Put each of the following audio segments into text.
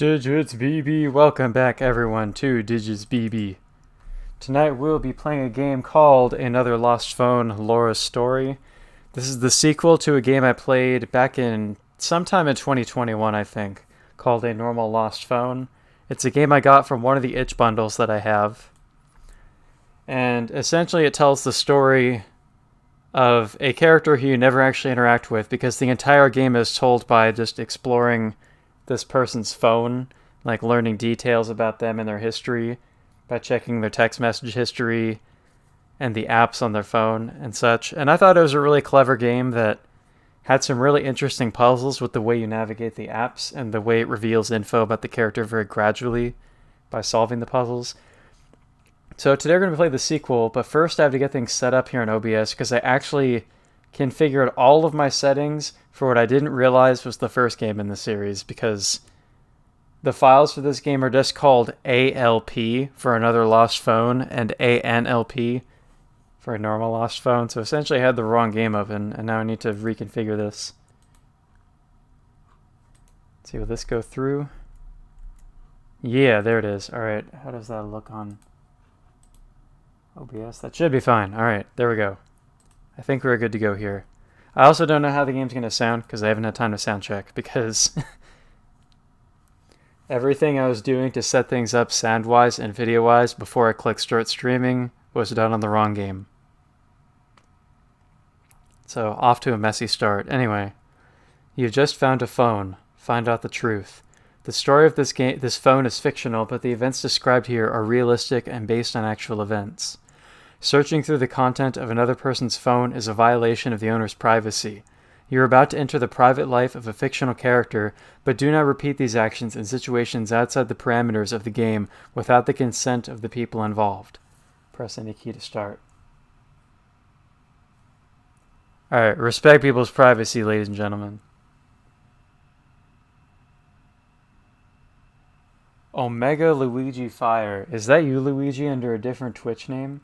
Digits BB, welcome back everyone to Digits BB. Tonight we'll be playing a game called Another Lost Phone, Laura's Story. This is the sequel to a game I played back in sometime in 2021, I think, called A Normal Lost Phone. It's a game I got from one of the itch bundles that I have. And essentially it tells the story of a character who you never actually interact with, because the entire game is told by just exploring this person's phone, like learning details about them and their history by checking their text message history and the apps on their phone and such. And I thought it was a really clever game that had some really interesting puzzles with the way you navigate the apps and the way it reveals info about the character very gradually by solving the puzzles. So today we're going to play the sequel, but first I have to get things set up here in OBS because I actually configured all of my settings for what I didn't realize was the first game in the series, because the files for this game are just called ALP for Another Lost Phone and ANLP for A Normal Lost Phone. So essentially I had the wrong game open, and now I need to reconfigure this. Let's see, will this go through? Yeah, there it is. Alright, how does that look on OBS? That should be fine. Alright, there we go. I think we're good to go here. I also don't know how the game's going to sound because I haven't had time to sound check, because everything I was doing to set things up sound-wise and video-wise before I clicked start streaming was done on the wrong game. So off to a messy start. Anyway, you've just found a phone. Find out the truth. The story of this phone is fictional, but the events described here are realistic and based on actual events. Searching through the content of another person's phone is a violation of the owner's privacy. You are about to enter the private life of a fictional character, but do not repeat these actions in situations outside the parameters of the game without the consent of the people involved. Press any key to start. Alright, respect people's privacy, ladies and gentlemen. Omega Luigi Fire. Is that you, Luigi, under a different Twitch name?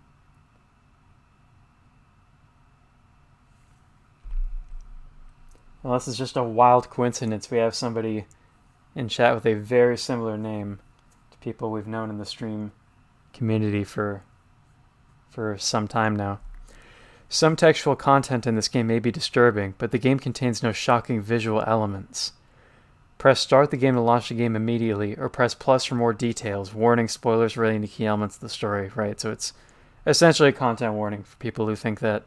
Unless it's just a wild coincidence we have somebody in chat with a very similar name to people we've known in the stream community for some time now. Some textual content in this game may be disturbing, but the game contains no shocking visual elements. Press start the game to launch the game immediately, or press plus for more details. Warning, spoilers relating to key elements of the story, right? So it's essentially a content warning for people who think that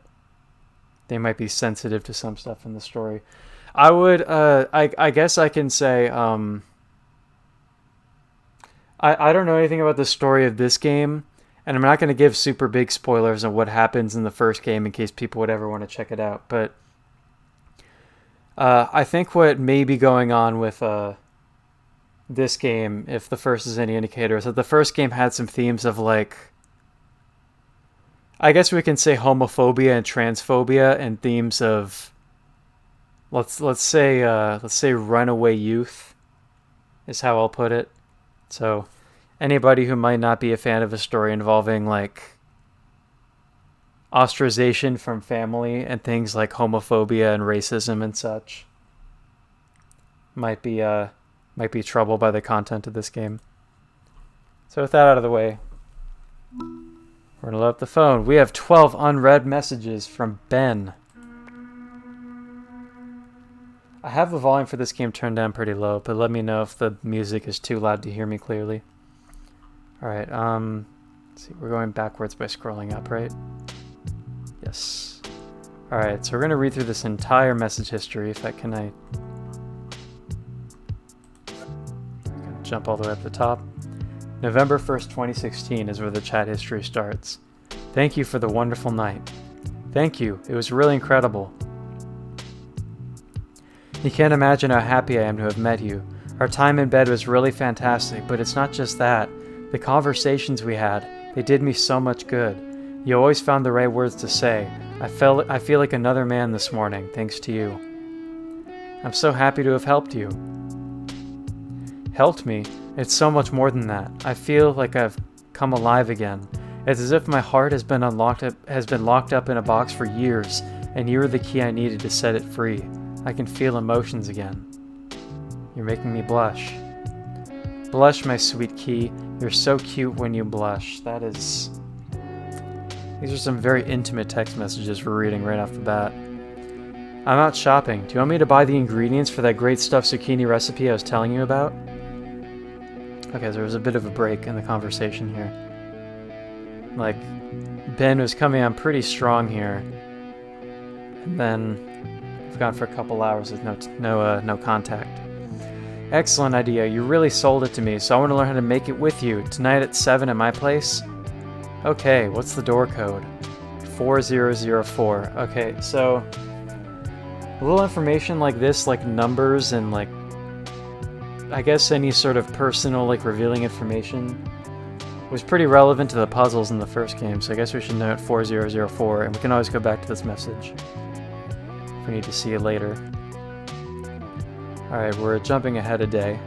they might be sensitive to some stuff in the story. I would, I guess I can say, I don't know anything about the story of this game, and I'm not going to give super big spoilers on what happens in the first game in case people would ever want to check it out, but I think what may be going on with this game, if the first is any indicator, is that the first game had some themes of, like, I guess we can say homophobia and transphobia, and themes of let's say runaway youth is how I'll put it. So anybody who might not be a fan of a story involving, like, ostracization from family and things like homophobia and racism and such might be troubled by the content of this game. So with that out of the way, we're going to load up the phone. We have 12 unread messages from Ben. I have the volume for this game turned down pretty low, but let me know if the music is too loud to hear me clearly. Alright, let's see, we're going backwards by scrolling up, right? Yes. Alright, so we're going to read through this entire message history. If I can, I'm going to jump all the way up the top. November 1st, 2016 is where the chat history starts. Thank you for the wonderful night. Thank you. It was really incredible. You can't imagine how happy I am to have met you. Our time in bed was really fantastic, but it's not just that. The conversations we had, they did me so much good. You always found the right words to say. I feel like another man this morning, thanks to you. I'm so happy to have helped you. Helped me? It's so much more than that. I feel like I've come alive again. It's as if my heart has been locked up in a box for years, and you were the key I needed to set it free. I can feel emotions again. You're making me blush. Blush, my sweet Key. You're so cute when you blush. That is... These are some very intimate text messages we're reading right off the bat. I'm out shopping. Do you want me to buy the ingredients for that great stuffed zucchini recipe I was telling you about? Okay, so there was a bit of a break in the conversation here. Like, Ben was coming on pretty strong here. And then I've gone for a couple hours with no contact. Excellent idea. You really sold it to me, so I want to learn how to make it with you. Tonight at 7 at my place? Okay, what's the door code? 4004. Okay, so a little information like this, like numbers and like, I guess any sort of personal, like revealing information was pretty relevant to the puzzles in the first game, so I guess we should note 4004, and we can always go back to this message if we need to see it later. Alright, we're jumping ahead a day.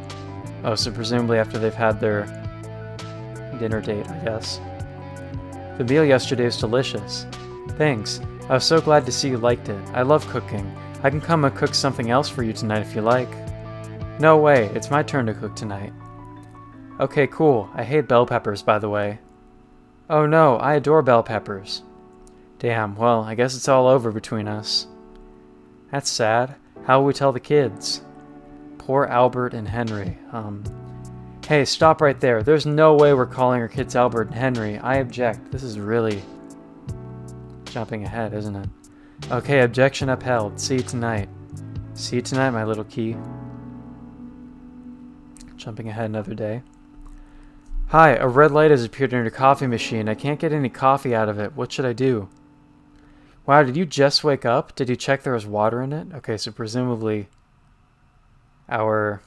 Oh, so presumably after they've had their dinner date, I guess. The meal yesterday was delicious. Thanks. I was so glad to see you liked it. I love cooking. I can come and cook something else for you tonight if you like. No way, it's my turn to cook tonight. Okay, cool. I hate bell peppers, by the way. Oh no, I adore bell peppers. Damn, well, I guess it's all over between us. That's sad. How will we tell the kids? Poor Albert and Henry. Hey, stop right there. There's no way we're calling our kids Albert and Henry. I object. This is really jumping ahead, isn't it? Okay, objection upheld. See you tonight. See you tonight, my little Key. Jumping ahead another day. Hi, a red light has appeared in your coffee machine. I can't get any coffee out of it. What should I do? Wow, did you just wake up? Did you check there was water in it? Okay, so presumably the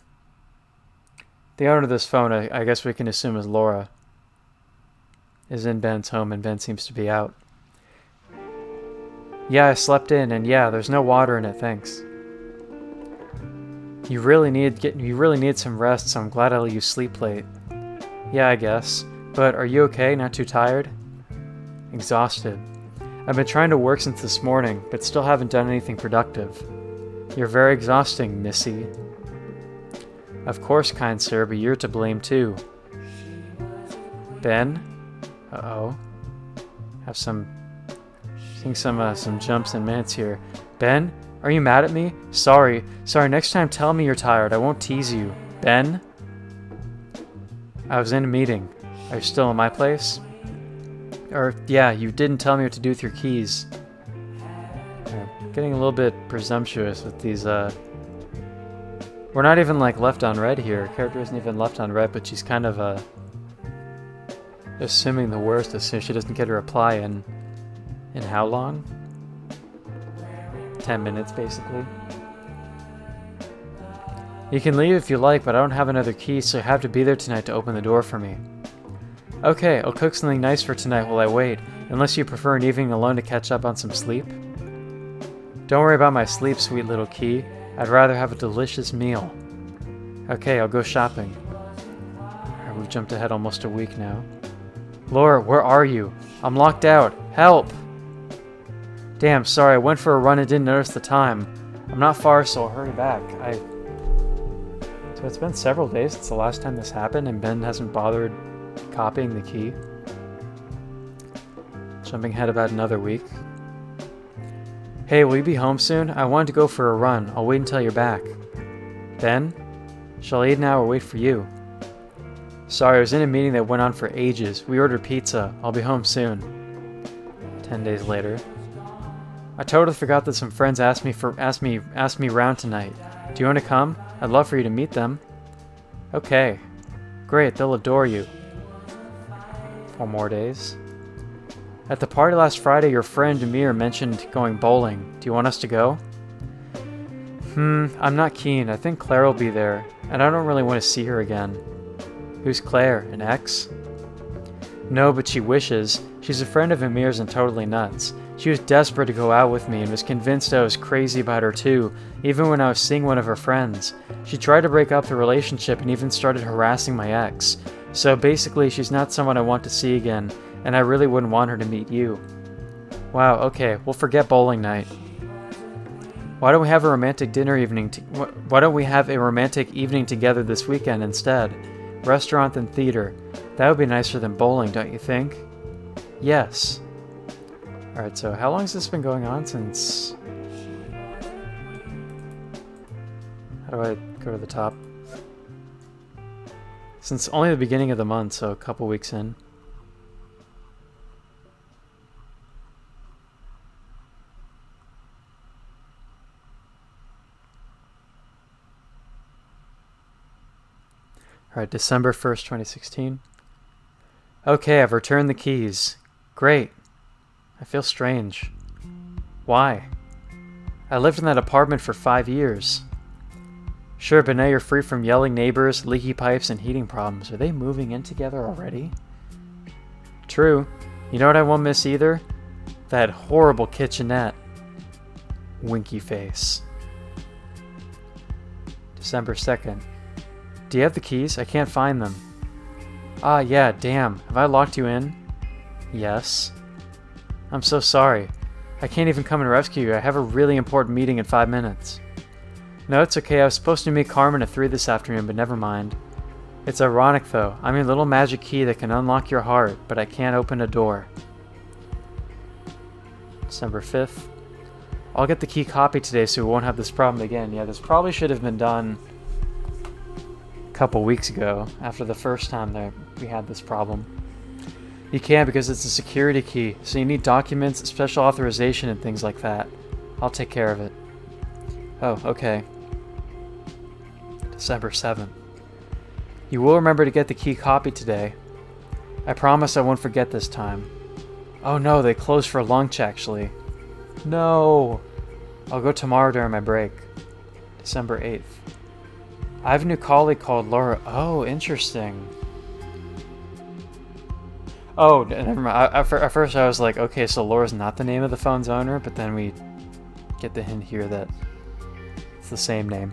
owner of this phone, I guess we can assume is Laura, is in Ben's home and Ben seems to be out. Yeah, I slept in and yeah, there's no water in it, thanks. You really need some rest, so I'm glad I let you sleep late. Yeah, I guess. But are you okay? Not too tired? Exhausted. I've been trying to work since this morning, but still haven't done anything productive. You're very exhausting, Missy. Of course, kind sir, but you're to blame too. Ben? Uh-oh. Seeing some jumps and minutes here. Ben? Are you mad at me? Sorry, next time tell me you're tired. I won't tease you. Ben? I was in a meeting. Are you still in my place? Or, yeah, you didn't tell me what to do with your keys. I'm getting a little bit presumptuous with these, We're not even, like, left on red here. Character isn't even left on red, but she's kind of, assuming the worst as soon as she doesn't get a reply in how long? 10 minutes, basically. You can leave if you like, but I don't have another key, so you have to be there tonight to open the door for me. Okay, I'll cook something nice for tonight while I wait, unless you prefer an evening alone to catch up on some sleep. Don't worry about my sleep, sweet little Key. I'd rather have a delicious meal. Okay, I'll go shopping. Alright, we've jumped ahead almost a week now. Laura, where are you? I'm locked out. Help! Damn, sorry, I went for a run and didn't notice the time. I'm not far, so I'll hurry back. So it's been several days since the last time this happened, and Ben hasn't bothered copying the key. Jumping ahead about another week. Hey, will you be home soon? I wanted to go for a run. I'll wait until you're back. Ben? Shall I eat now or wait for you? Sorry, I was in a meeting that went on for ages. We ordered pizza. I'll be home soon. 10 days later. I totally forgot that some friends asked me round tonight. Do you want to come? I'd love for you to meet them. Okay. Great, they'll adore you. 4 more days. At the party last Friday, your friend Amir mentioned going bowling. Do you want us to go? I'm not keen. I think Claire will be there, and I don't really want to see her again. Who's Claire? An ex? No, but she wishes. She's a friend of Amir's and totally nuts. She was desperate to go out with me and was convinced I was crazy about her too, even when I was seeing one of her friends. She tried to break up the relationship and even started harassing my ex. So basically, she's not someone I want to see again, and I really wouldn't want her to meet you. Wow, okay, we'll forget bowling night. Why don't we have a romantic evening together this weekend instead? Restaurant than theater. That would be nicer than bowling, don't you think? Yes. Alright, so how long has this been going on since... How do I go to the top? Since only the beginning of the month, so a couple weeks in. Alright, December 1st, 2016. Okay, I've returned the keys. Great. I feel strange. Why? I lived in that apartment for 5 years. Sure, but now you're free from yelling neighbors, leaky pipes, and heating problems. Are they moving in together already? True. You know what I won't miss either? That horrible kitchenette. Winky face. December 2nd. Do you have the keys? I can't find them. Ah, yeah, damn. Have I locked you in? Yes. I'm so sorry. I can't even come and rescue you. I have a really important meeting in 5 minutes. No, it's okay. I was supposed to meet Carmen at 3 this afternoon, but never mind. It's ironic, though. I'm your little magic key that can unlock your heart, but I can't open a door. December 5th. I'll get the key copied today so we won't have this problem again. Yeah, this probably should have been done a couple weeks ago, after the first time that we had this problem. You can't because it's a security key, so you need documents, special authorization, and things like that. I'll take care of it. Oh, okay. December 7th. You will remember to get the key copied today. I promise I won't forget this time. Oh no, they closed for lunch actually. No! I'll go tomorrow during my break. December 8th. I have a new colleague called Laura. Oh, interesting. Oh, never mind. At first I was like, okay, so Laura's not the name of the phone's owner, but then we get the hint here that it's the same name.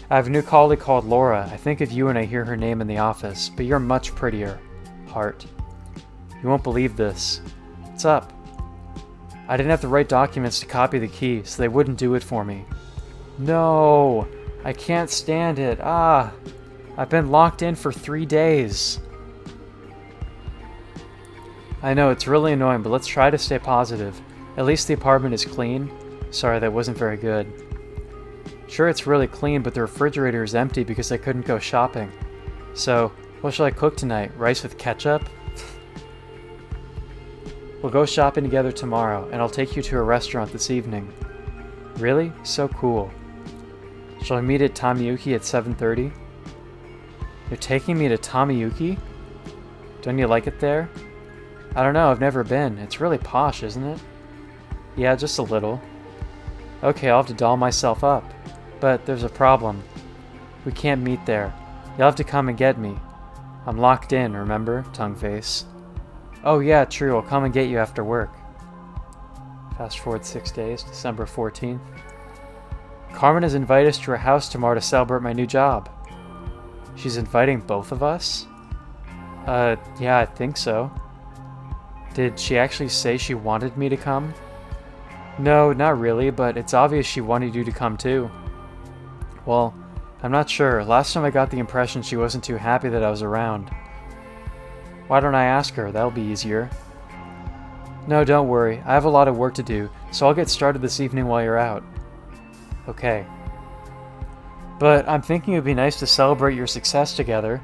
I have a new colleague called Laura. I think of you when I hear her name in the office, but you're much prettier. Heart. You won't believe this. What's up? I didn't have the right documents to copy the key, so they wouldn't do it for me. No! I can't stand it. Ah! I've been locked in for 3 days. I know, it's really annoying, but let's try to stay positive. At least the apartment is clean. Sorry, that wasn't very good. Sure, it's really clean, but the refrigerator is empty because I couldn't go shopping. So, what shall I cook tonight? Rice with ketchup? We'll go shopping together tomorrow, and I'll take you to a restaurant this evening. Really? So cool. Shall I meet at Tamiyuki at 7:30? You're taking me to Tamiyuki? Don't you like it there? I don't know, I've never been. It's really posh, isn't it? Yeah, just a little. Okay, I'll have to doll myself up. But there's a problem. We can't meet there. You'll have to come and get me. I'm locked in, remember? Tongue face. Oh yeah, true, I'll come and get you after work. Fast forward 6 days, December 14th. Carmen has invited us to her house tomorrow to celebrate my new job. She's inviting both of us? Yeah, I think so. Did she actually say she wanted me to come? No, not really, but it's obvious she wanted you to come too. Well, I'm not sure. Last time I got the impression she wasn't too happy that I was around. Why don't I ask her? That'll be easier. No, don't worry. I have a lot of work to do, so I'll get started this evening while you're out. Okay. But I'm thinking it would be nice to celebrate your success together.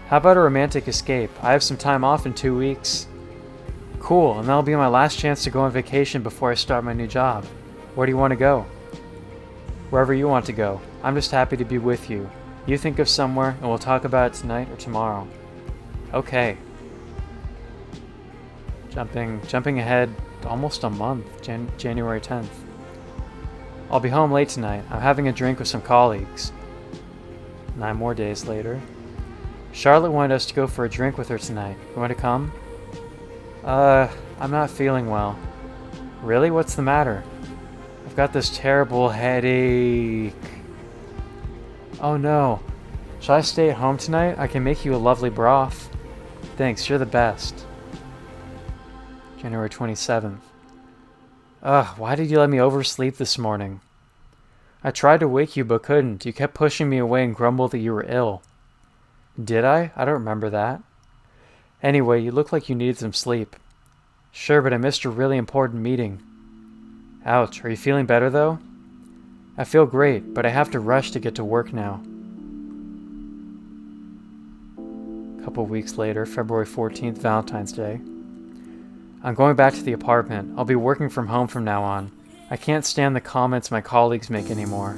How about a romantic escape? I have some time off in 2 weeks. Cool, and that'll be my last chance to go on vacation before I start my new job. Where do you want to go? Wherever you want to go. I'm just happy to be with you. You think of somewhere, and we'll talk about it tonight or tomorrow. Okay. Jumping ahead almost a month, January 10th. I'll be home late tonight. I'm having a drink with some colleagues. 9 more days later. Charlotte wanted us to go for a drink with her tonight. You want to come? I'm not feeling well. Really? What's the matter? I've got this terrible headache. Oh no. Shall I stay at home tonight? I can make you a lovely broth. Thanks, you're the best. January 27th. Ugh, why did you let me oversleep this morning? I tried to wake you but couldn't. You kept pushing me away and grumbled that you were ill. Did I? I don't remember that. Anyway, you look like you needed some sleep. Sure, but I missed a really important meeting. Ouch, are you feeling better though? I feel great, but I have to rush to get to work now. A couple weeks later, February 14th, Valentine's Day. I'm going back to the apartment. I'll be working from home from now on. I can't stand the comments my colleagues make anymore.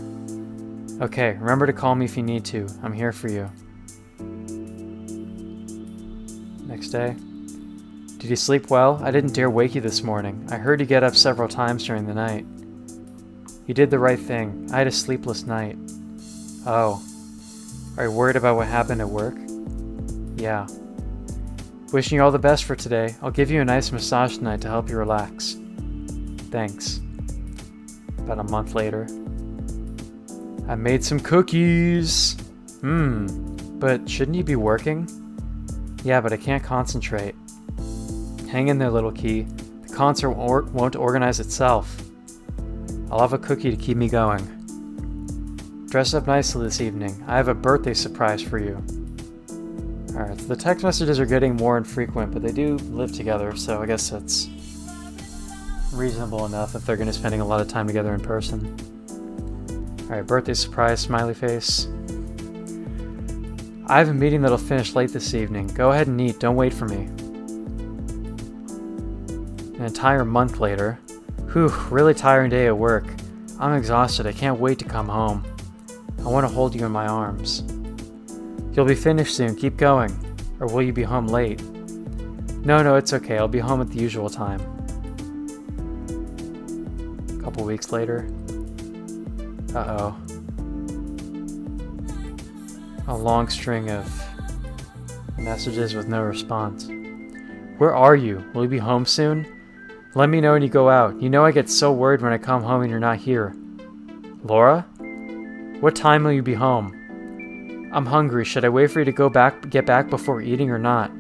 Okay, remember to call me if you need to. I'm here for you. Next day. Did you sleep well? I didn't dare wake you this morning. I heard you get up several times during the night. You did the right thing. I had a sleepless night. Oh. Are you worried about what happened at work? Yeah. Wishing you all the best for today. I'll give you a nice massage tonight to help you relax. Thanks. About a month later. I made some cookies. But shouldn't you be working? Yeah, but I can't concentrate. Hang in there, little Key. The concert won't organize itself. I'll have a cookie to keep me going. Dress up nicely this evening. I have a birthday surprise for you. Alright, so the text messages are getting more infrequent, but they do live together, so I guess that's reasonable enough if they're going to be spending a lot of time together in person. Alright, birthday surprise, smiley face. I have a meeting that'll finish late this evening. Go ahead and eat, don't wait for me. An entire month later. Whew, really tiring day at work. I'm exhausted, I can't wait to come home. I want to hold you in my arms. You'll be finished soon, keep going. Or will you be home late? No, it's okay, I'll be home at the usual time. A couple weeks later. Uh-oh. A long string of messages with no response. Where are you? Will you be home soon? Let me know when you go out. You know I get so worried when I come home and you're not here. Laura? What time will you be home? I'm hungry. Should I wait for you to get back before eating or not?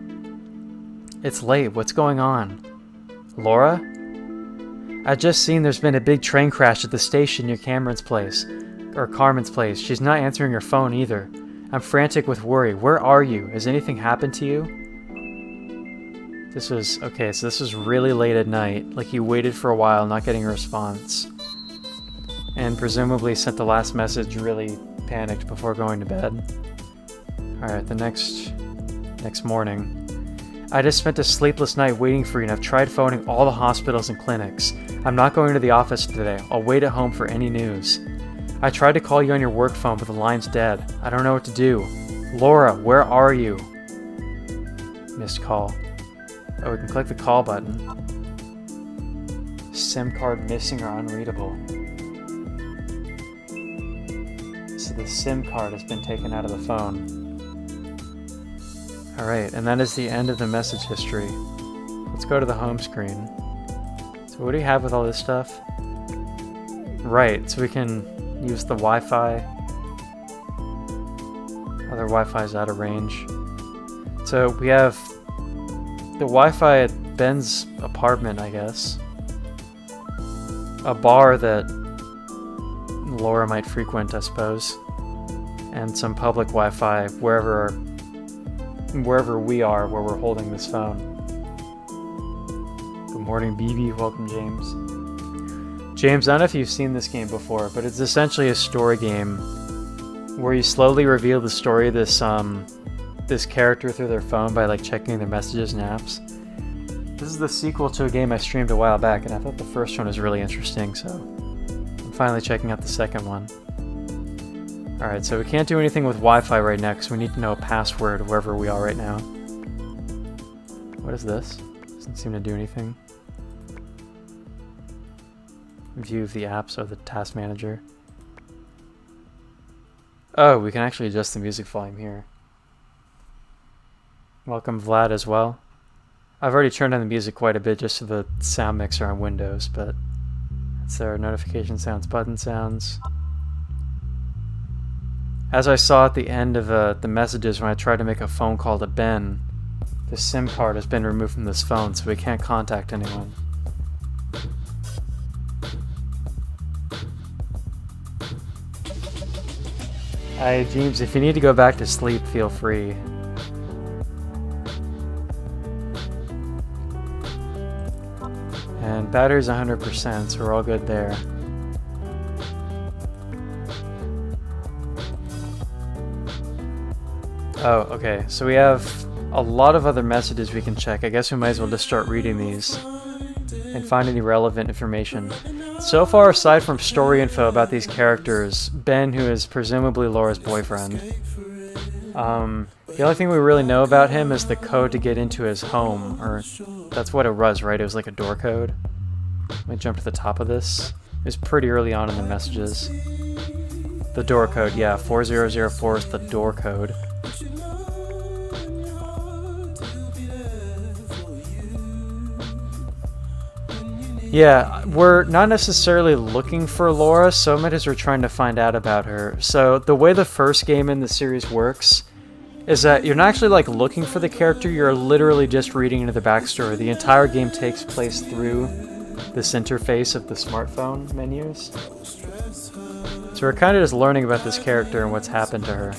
It's late. What's going on? Laura? I just seen there's been a big train crash at the station near Carmen's place. She's not answering her phone either. I'm frantic with worry. Where are you? Has anything happened to you? This was really late at night. Like he waited for a while, not getting a response. And presumably sent the last message really panicked before going to bed. Alright, the next morning. I just spent a sleepless night waiting for you and I've tried phoning all the hospitals and clinics. I'm not going to the office today. I'll wait at home for any news. I tried to call you on your work phone, but the line's dead. I don't know what to do. Laura, where are you? Missed call. Oh, we can click the call button. SIM card missing or unreadable. So the SIM card has been taken out of the phone. Alright, and that is the end of the message history. Let's go to the home screen. So what do you have with all this stuff? Right, so we can use the Wi-Fi. Other Wi-Fi is out of range. So we have the Wi-Fi at Ben's apartment, I guess. A bar that Laura might frequent, I suppose. And some public Wi-Fi wherever we are, where we're holding this phone. Good morning, BB. Welcome, James. James, I don't know if you've seen this game before, but it's essentially a story game where you slowly reveal the story of this character through their phone by like checking their messages and apps. This is the sequel to a game I streamed a while back, and I thought the first one was really interesting, so I'm finally checking out the second one. Alright, so we can't do anything with Wi-Fi right now because we need to know a password wherever we are right now. What is this? Doesn't seem to do anything. View of the apps or the task manager. Oh, we can actually adjust the music volume here. Welcome Vlad as well. I've already turned on the music quite a bit just to the sound mixer on Windows, but that's there. Notification sounds, button sounds. As I saw at the end of the messages when I tried to make a phone call to Ben, the SIM card has been removed from this phone, so we can't contact anyone. James, if you need to go back to sleep, feel free. And battery's 100%, so we're all good there. Oh, okay. So we have a lot of other messages we can check. I guess we might as well just start reading these and find any relevant information. So far, aside from story info about these characters, Ben, who is presumably Laura's boyfriend, the only thing we really know about him is the code to get into his home, or that's what it was, right? It was like a door code. Let me jump to the top of this. It was pretty early on in the messages. The door code, yeah, 4004 is the door code. Yeah, we're not necessarily looking for Laura so much as we're trying to find out about her. So the way the first game in the series works is that you're not actually like looking for the character, you're literally just reading into the backstory. The entire game takes place through this interface of the smartphone menus. So we're kind of just learning about this character and what's happened to her,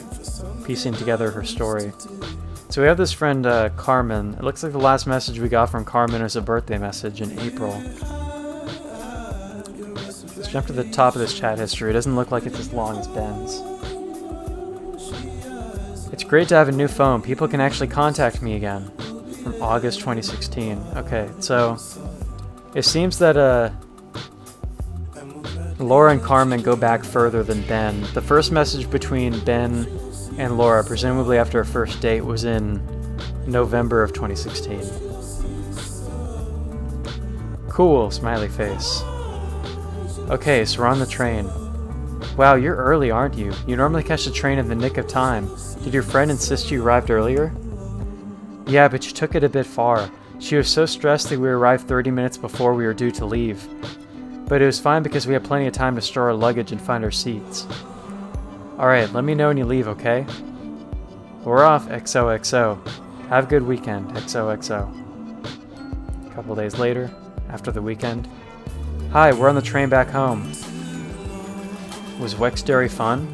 piecing together her story. So we have this friend, Carmen. It looks like the last message we got from Carmen was a birthday message in April. Let's jump to the top of this chat history. It doesn't look like it's as long as Ben's. It's great to have a new phone. People can actually contact me again. From August 2016. Okay, so it seems that Laura and Carmen go back further than Ben. The first message between Ben and Laura, presumably after a first date, was in November of 2016. Cool, smiley face. Okay, so we're on the train. Wow, you're early, aren't you? You normally catch the train in the nick of time. Did your friend insist you arrived earlier? Yeah, but you took it a bit far. She was so stressed that we arrived 30 minutes before we were due to leave. But it was fine because we had plenty of time to store our luggage and find our seats. Alright, let me know when you leave, okay? We're off, XOXO. Have a good weekend, XOXO. A couple days later, after the weekend. Hi, we're on the train back home. Was Wexbury fun?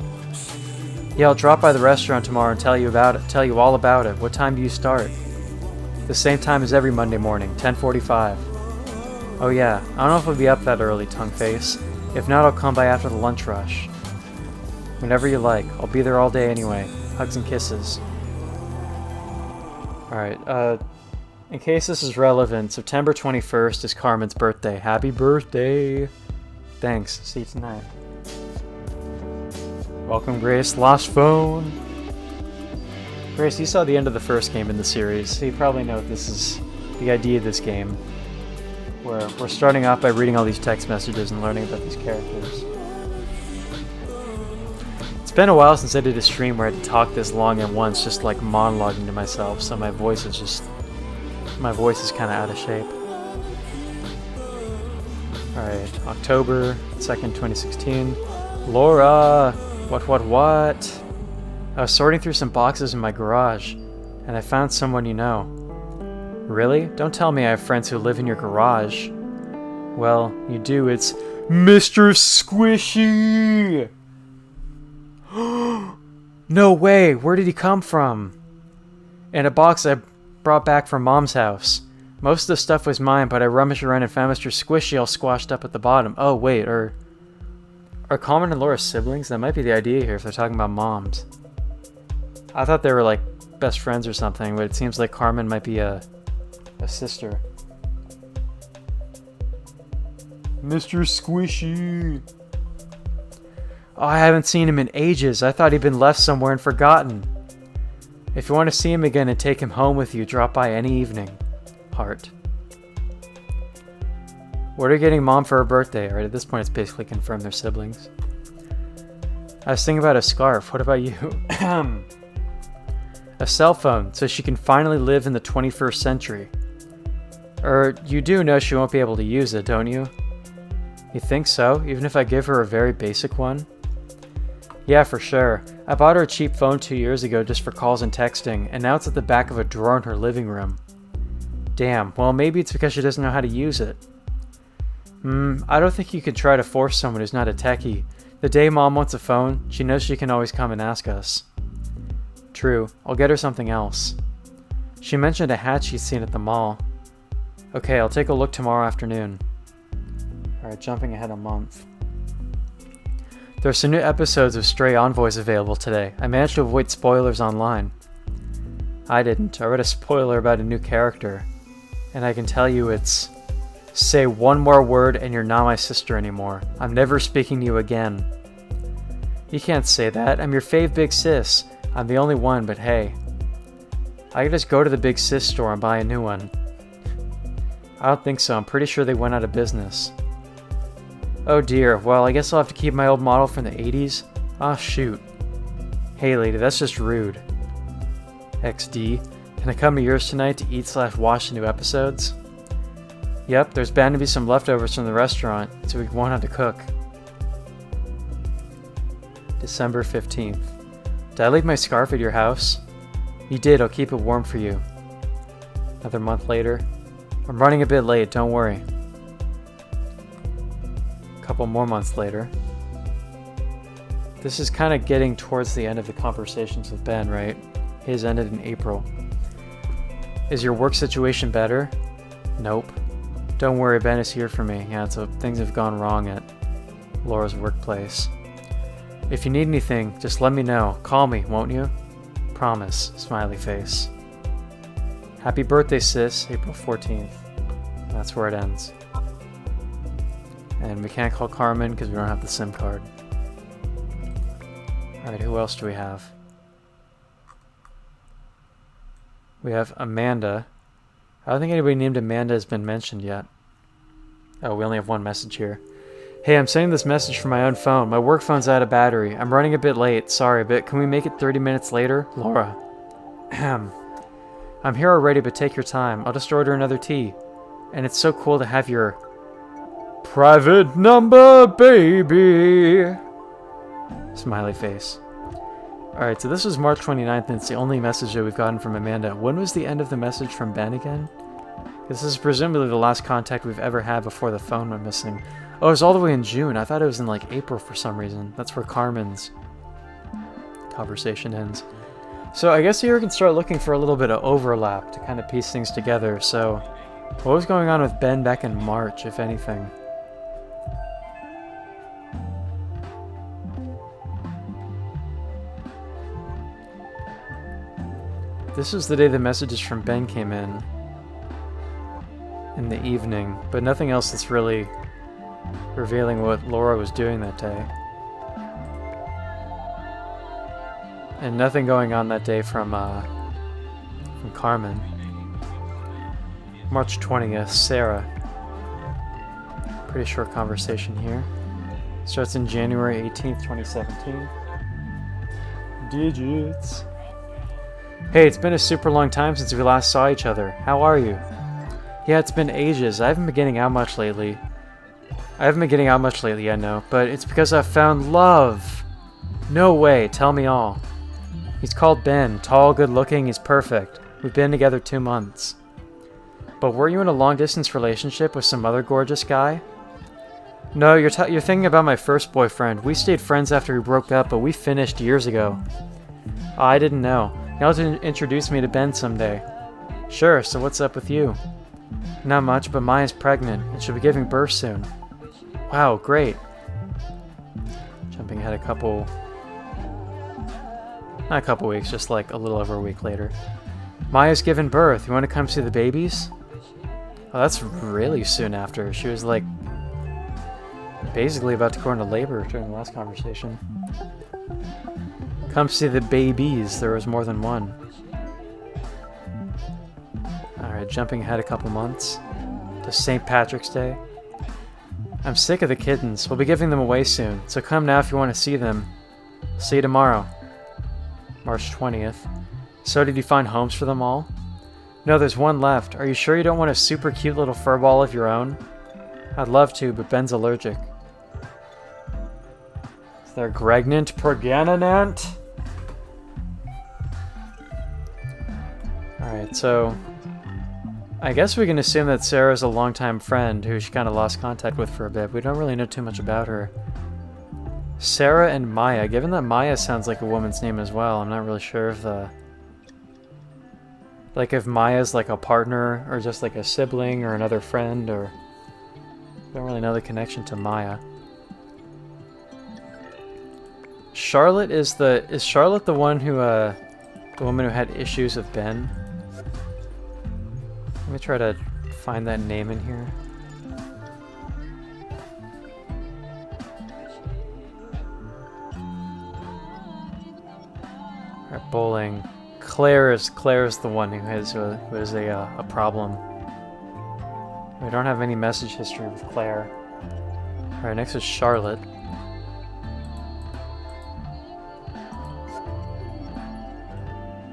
Yeah, I'll drop by the restaurant tomorrow and tell you all about it. What time do you start? The same time as every Monday morning, 10:45. Oh yeah, I don't know if we'll be up that early, tongue face. If not, I'll come by after the lunch rush. Whenever you like. I'll be there all day anyway. Hugs and kisses. Alright, in case this is relevant, September 21st is Carmen's birthday. Happy birthday! Thanks. See you tonight. Welcome, Grace. Lost phone. Grace, you saw the end of the first game in the series, so you probably know this is the idea of this game. Where we're starting off by reading all these text messages and learning about these characters. It's been a while since I did a stream where I had to talk this long at once, just like monologuing to myself, so my voice is kind of out of shape. Alright, October 2nd, 2016. Laura! What? I was sorting through some boxes in my garage, and I found someone you know. Really? Don't tell me I have friends who live in your garage. Well, you do. It's Mr. Squishy! No way! Where did he come from? In a box I brought back from Mom's house. Most of the stuff was mine, but I rummaged around and found Mr. Squishy all squashed up at the bottom. Oh, wait, are Carmen and Laura siblings? That might be the idea here if they're talking about moms. I thought they were like best friends or something, but it seems like Carmen might be a sister. Mr. Squishy! Oh, I haven't seen him in ages. I thought he'd been left somewhere and forgotten. If you want to see him again and take him home with you, drop by any evening. Heart. What are you getting Mom for her birthday? Alright, at this point it's basically confirmed they're siblings. I was thinking about a scarf. What about you? A cell phone, so she can finally live in the 21st century. You do know she won't be able to use it, don't you? You think so? Even if I give her a very basic one? Yeah, for sure. I bought her a cheap phone 2 years ago just for calls and texting, and now it's at the back of a drawer in her living room. Damn, well maybe it's because she doesn't know how to use it. I don't think you could try to force someone who's not a techie The day Mom wants a phone, she knows she can always come and ask us. True, I'll get her something else. She mentioned a hat she'd seen at the mall. Okay, I'll take a look tomorrow afternoon. Alright, jumping ahead a month. There are some new episodes of Stray Envoys available today. I managed to avoid spoilers online. I didn't. I read a spoiler about a new character. And I can tell you it's... Say one more word and you're not my sister anymore. I'm never speaking to you again. You can't say that. I'm your fave big sis. I'm the only one, but hey. I could just go to the big sis store and buy a new one. I don't think so. I'm pretty sure they went out of business. Oh dear. Well, I guess I'll have to keep my old model from the 80s. Ah, shoot. Hey lady, that's just rude. XD. Can I come to yours tonight to eat/watch the new episodes? Yep, there's bound to be some leftovers from the restaurant, so we won't have to cook. December 15th. Did I leave my scarf at your house? You did, I'll keep it warm for you. Another month later. I'm running a bit late, don't worry. A couple more months later. This is kind of getting towards the end of the conversations with Ben, right? His ended in April. Is your work situation better? Nope. Don't worry, Ben is here for me. Yeah, so things have gone wrong at Laura's workplace. If you need anything, just let me know. Call me, won't you? Promise. Smiley face. Happy birthday, sis. April 14th. That's where it ends. And we can't call Carmen because we don't have the SIM card. Alright, who else do we have? We have Amanda. I don't think anybody named Amanda has been mentioned yet. Oh, we only have one message here. Hey, I'm sending this message from my own phone. My work phone's out of battery. I'm running a bit late. Sorry, but can we make it 30 minutes later? Laura. I'm here already, but take your time. I'll just order another tea. And it's so cool to have your... private number, baby! Smiley face. Alright, so this was March 29th, and it's the only message that we've gotten from Amanda. When was the end of the message from Ben again? This is presumably the last contact we've ever had before the phone went missing. Oh, it was all the way in June. I thought it was in, like, April for some reason. That's where Carmen's conversation ends. So I guess here we can start looking for a little bit of overlap to kind of piece things together. So what was going on with Ben back in March, if anything? This is the day the messages from Ben came in the evening, but nothing else that's really revealing what Laura was doing that day. And nothing going on that day from Carmen. March 20th, Sarah. Pretty short conversation here. Starts in January 18th, 2017. Digits. Hey, it's been a super long time since we last saw each other. How are you? Yeah, it's been ages. I haven't been getting out much lately. I know, but it's because I've found love. No way, tell me all. He's called Ben. Tall, good looking, he's perfect. We've been together 2 months. But were you in a long distance relationship with some other gorgeous guy? No, you're thinking about my first boyfriend. We stayed friends after we broke up, but we finished years ago. Oh, I didn't know. You'll have to introduce me to Ben someday. Sure, so what's up with you? Not much, but Maya's pregnant, and she'll be giving birth soon. Wow, great. Jumping ahead not a couple weeks, just like a little over a week later. Maya's given birth. You want to come see the babies? Oh, that's really soon after. She was like basically about to go into labor during the last conversation. Come see the babies. There was more than one. Alright, jumping ahead a couple months to St. Patrick's Day. I'm sick of the kittens. We'll be giving them away soon, so come now if you want to see them. See you tomorrow. March 20th. So did you find homes for them all? No, there's one left. Are you sure you don't want a super cute little fur ball of your own? I'd love to, but Ben's allergic. Is there Gregnant Progananant? Alright, so I guess we can assume that Sarah's a longtime friend who she kind of lost contact with for a bit. We don't really know too much about her. Sarah and Maya. Given that Maya sounds like a woman's name as well, I'm not really sure if like if Maya's like a partner or just like a sibling or another friend, or don't really know the connection to Maya. Charlotte is Charlotte the one who the woman who had issues with Ben? Let me try to find that name in here. Alright, bowling. Claire is the one who has a problem. We don't have any message history with Claire. Alright, next is Charlotte.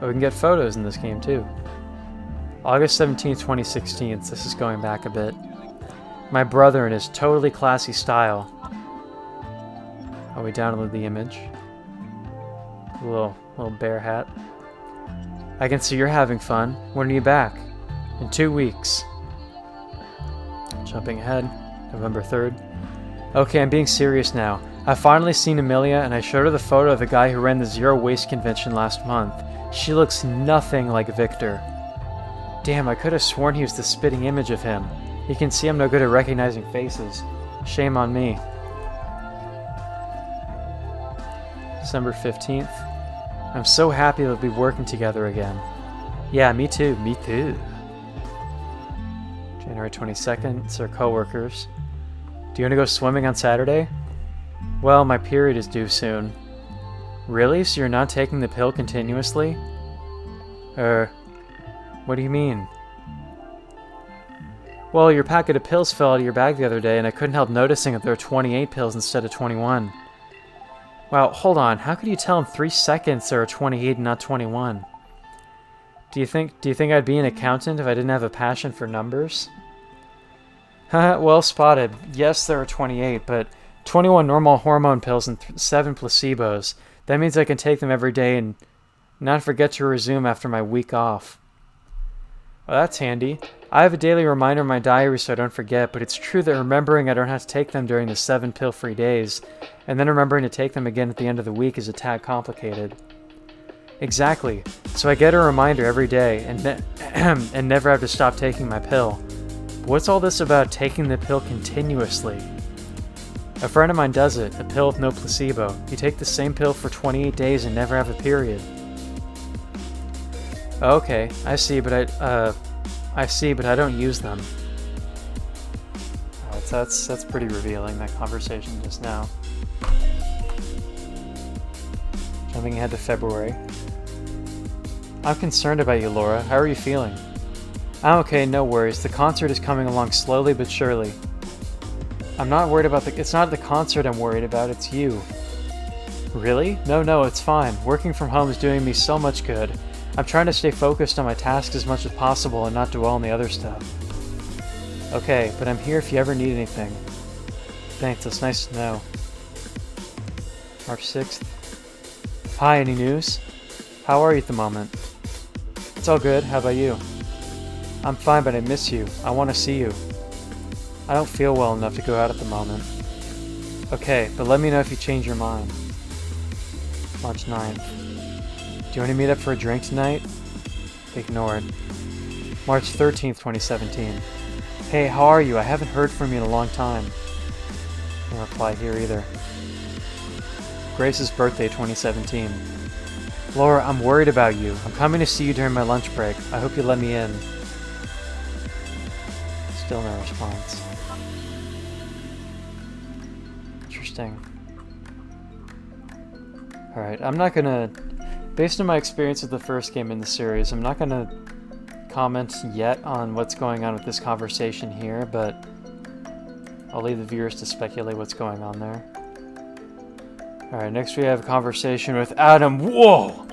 Oh, we can get photos in this game too. August 17th, 2016. This is going back a bit. My brother in his totally classy style. Oh, we downloaded the image. Little bear hat. I can see you're having fun. When are you back? In 2 weeks. Jumping ahead. November 3rd. Okay, I'm being serious now. I've finally seen Amelia, and I showed her the photo of the guy who ran the Zero Waste Convention last month. She looks nothing like Victor. Damn, I could have sworn he was the spitting image of him. You can see I'm no good at recognizing faces. Shame on me. December 15th. I'm so happy we'll be working together again. Yeah, me too, me too. January 22nd, it's our co-workers. Do you want to go swimming on Saturday? Well, my period is due soon. Really? So you're not taking the pill continuously? What do you mean? Well, your packet of pills fell out of your bag the other day, and I couldn't help noticing that there were 28 pills instead of 21. Wow, hold on. How could you tell in 3 seconds there are 28 and not 21? Do you think I'd be an accountant if I didn't have a passion for numbers? Haha, well spotted. Yes, there are 28, but 21 normal hormone pills and 7 placebos. That means I can take them every day and not forget to resume after my week off. Well, that's handy. I have a daily reminder in my diary so I don't forget, but it's true that remembering I don't have to take them during the 7 pill-free days, and then remembering to take them again at the end of the week is a tad complicated. Exactly. So I get a reminder every day and never have to stop taking my pill. But what's all this about taking the pill continuously? A friend of mine does it, a pill with no placebo. You take the same pill for 28 days and never have a period. Okay, I see, but I don't use them. That's pretty revealing, that conversation just now. Jumping ahead to February. I'm concerned about you, Laura. How are you feeling? I'm okay, no worries. The concert is coming along slowly but surely. I'm not worried about it's not the concert I'm worried about, it's you. Really? No, it's fine. Working from home is doing me so much good. I'm trying to stay focused on my tasks as much as possible and not dwell on the other stuff. Okay, but I'm here if you ever need anything. Thanks, that's nice to know. March 6th. Hi, any news? How are you at the moment? It's all good, how about you? I'm fine, but I miss you. I want to see you. I don't feel well enough to go out at the moment. Okay, but let me know if you change your mind. March 9th. Do you want to meet up for a drink tonight? Ignored. March 13th, 2017. Hey, how are you? I haven't heard from you in a long time. No reply here either. Grace's birthday, 2017. Laura, I'm worried about you. I'm coming to see you during my lunch break. I hope you let me in. Still no response. Interesting. Alright, I'm not gonna... Based on my experience with the first game in the series, I'm not gonna comment yet on what's going on with this conversation here, but I'll leave the viewers to speculate what's going on there. Alright, next we have a conversation with Adam. Whoa!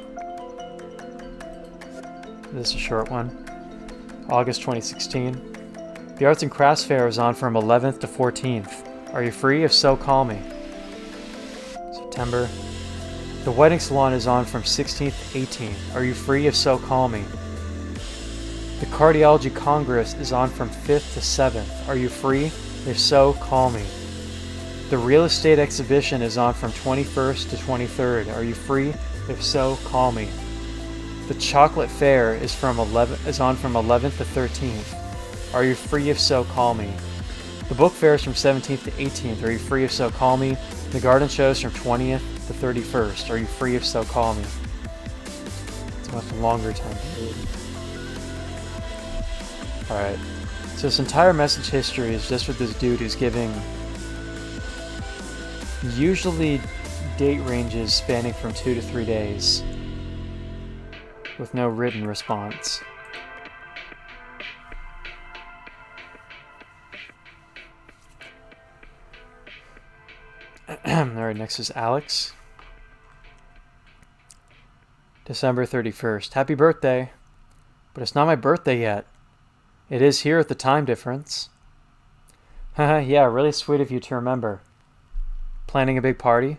This is a short one. August 2016. The Arts and Crafts Fair is on from 11th to 14th. Are you free? If so, call me. September. The wedding salon is on from 16th to 18th. Are you free? If so, call me. The Cardiology Congress is on from 5th to 7th. Are you free? If so, call me. The real estate exhibition is on from 21st to 23rd. Are you free? If so, call me. The chocolate fair is on from 11th to 13th. Are you free? If so, call me. The book fair is from 17th to 18th. Are you free? If so, call me. The garden show is from 20th to 31st. Are you free? If so, call me. It's a much longer time period. Alright. So this entire message history is just with this dude who's giving usually date ranges spanning from 2 to 3 days with no written response. Alright, next is Alex. December 31st. Happy birthday! But it's not my birthday yet. It is here at the time difference. Haha, yeah, really sweet of you to remember. Planning a big party?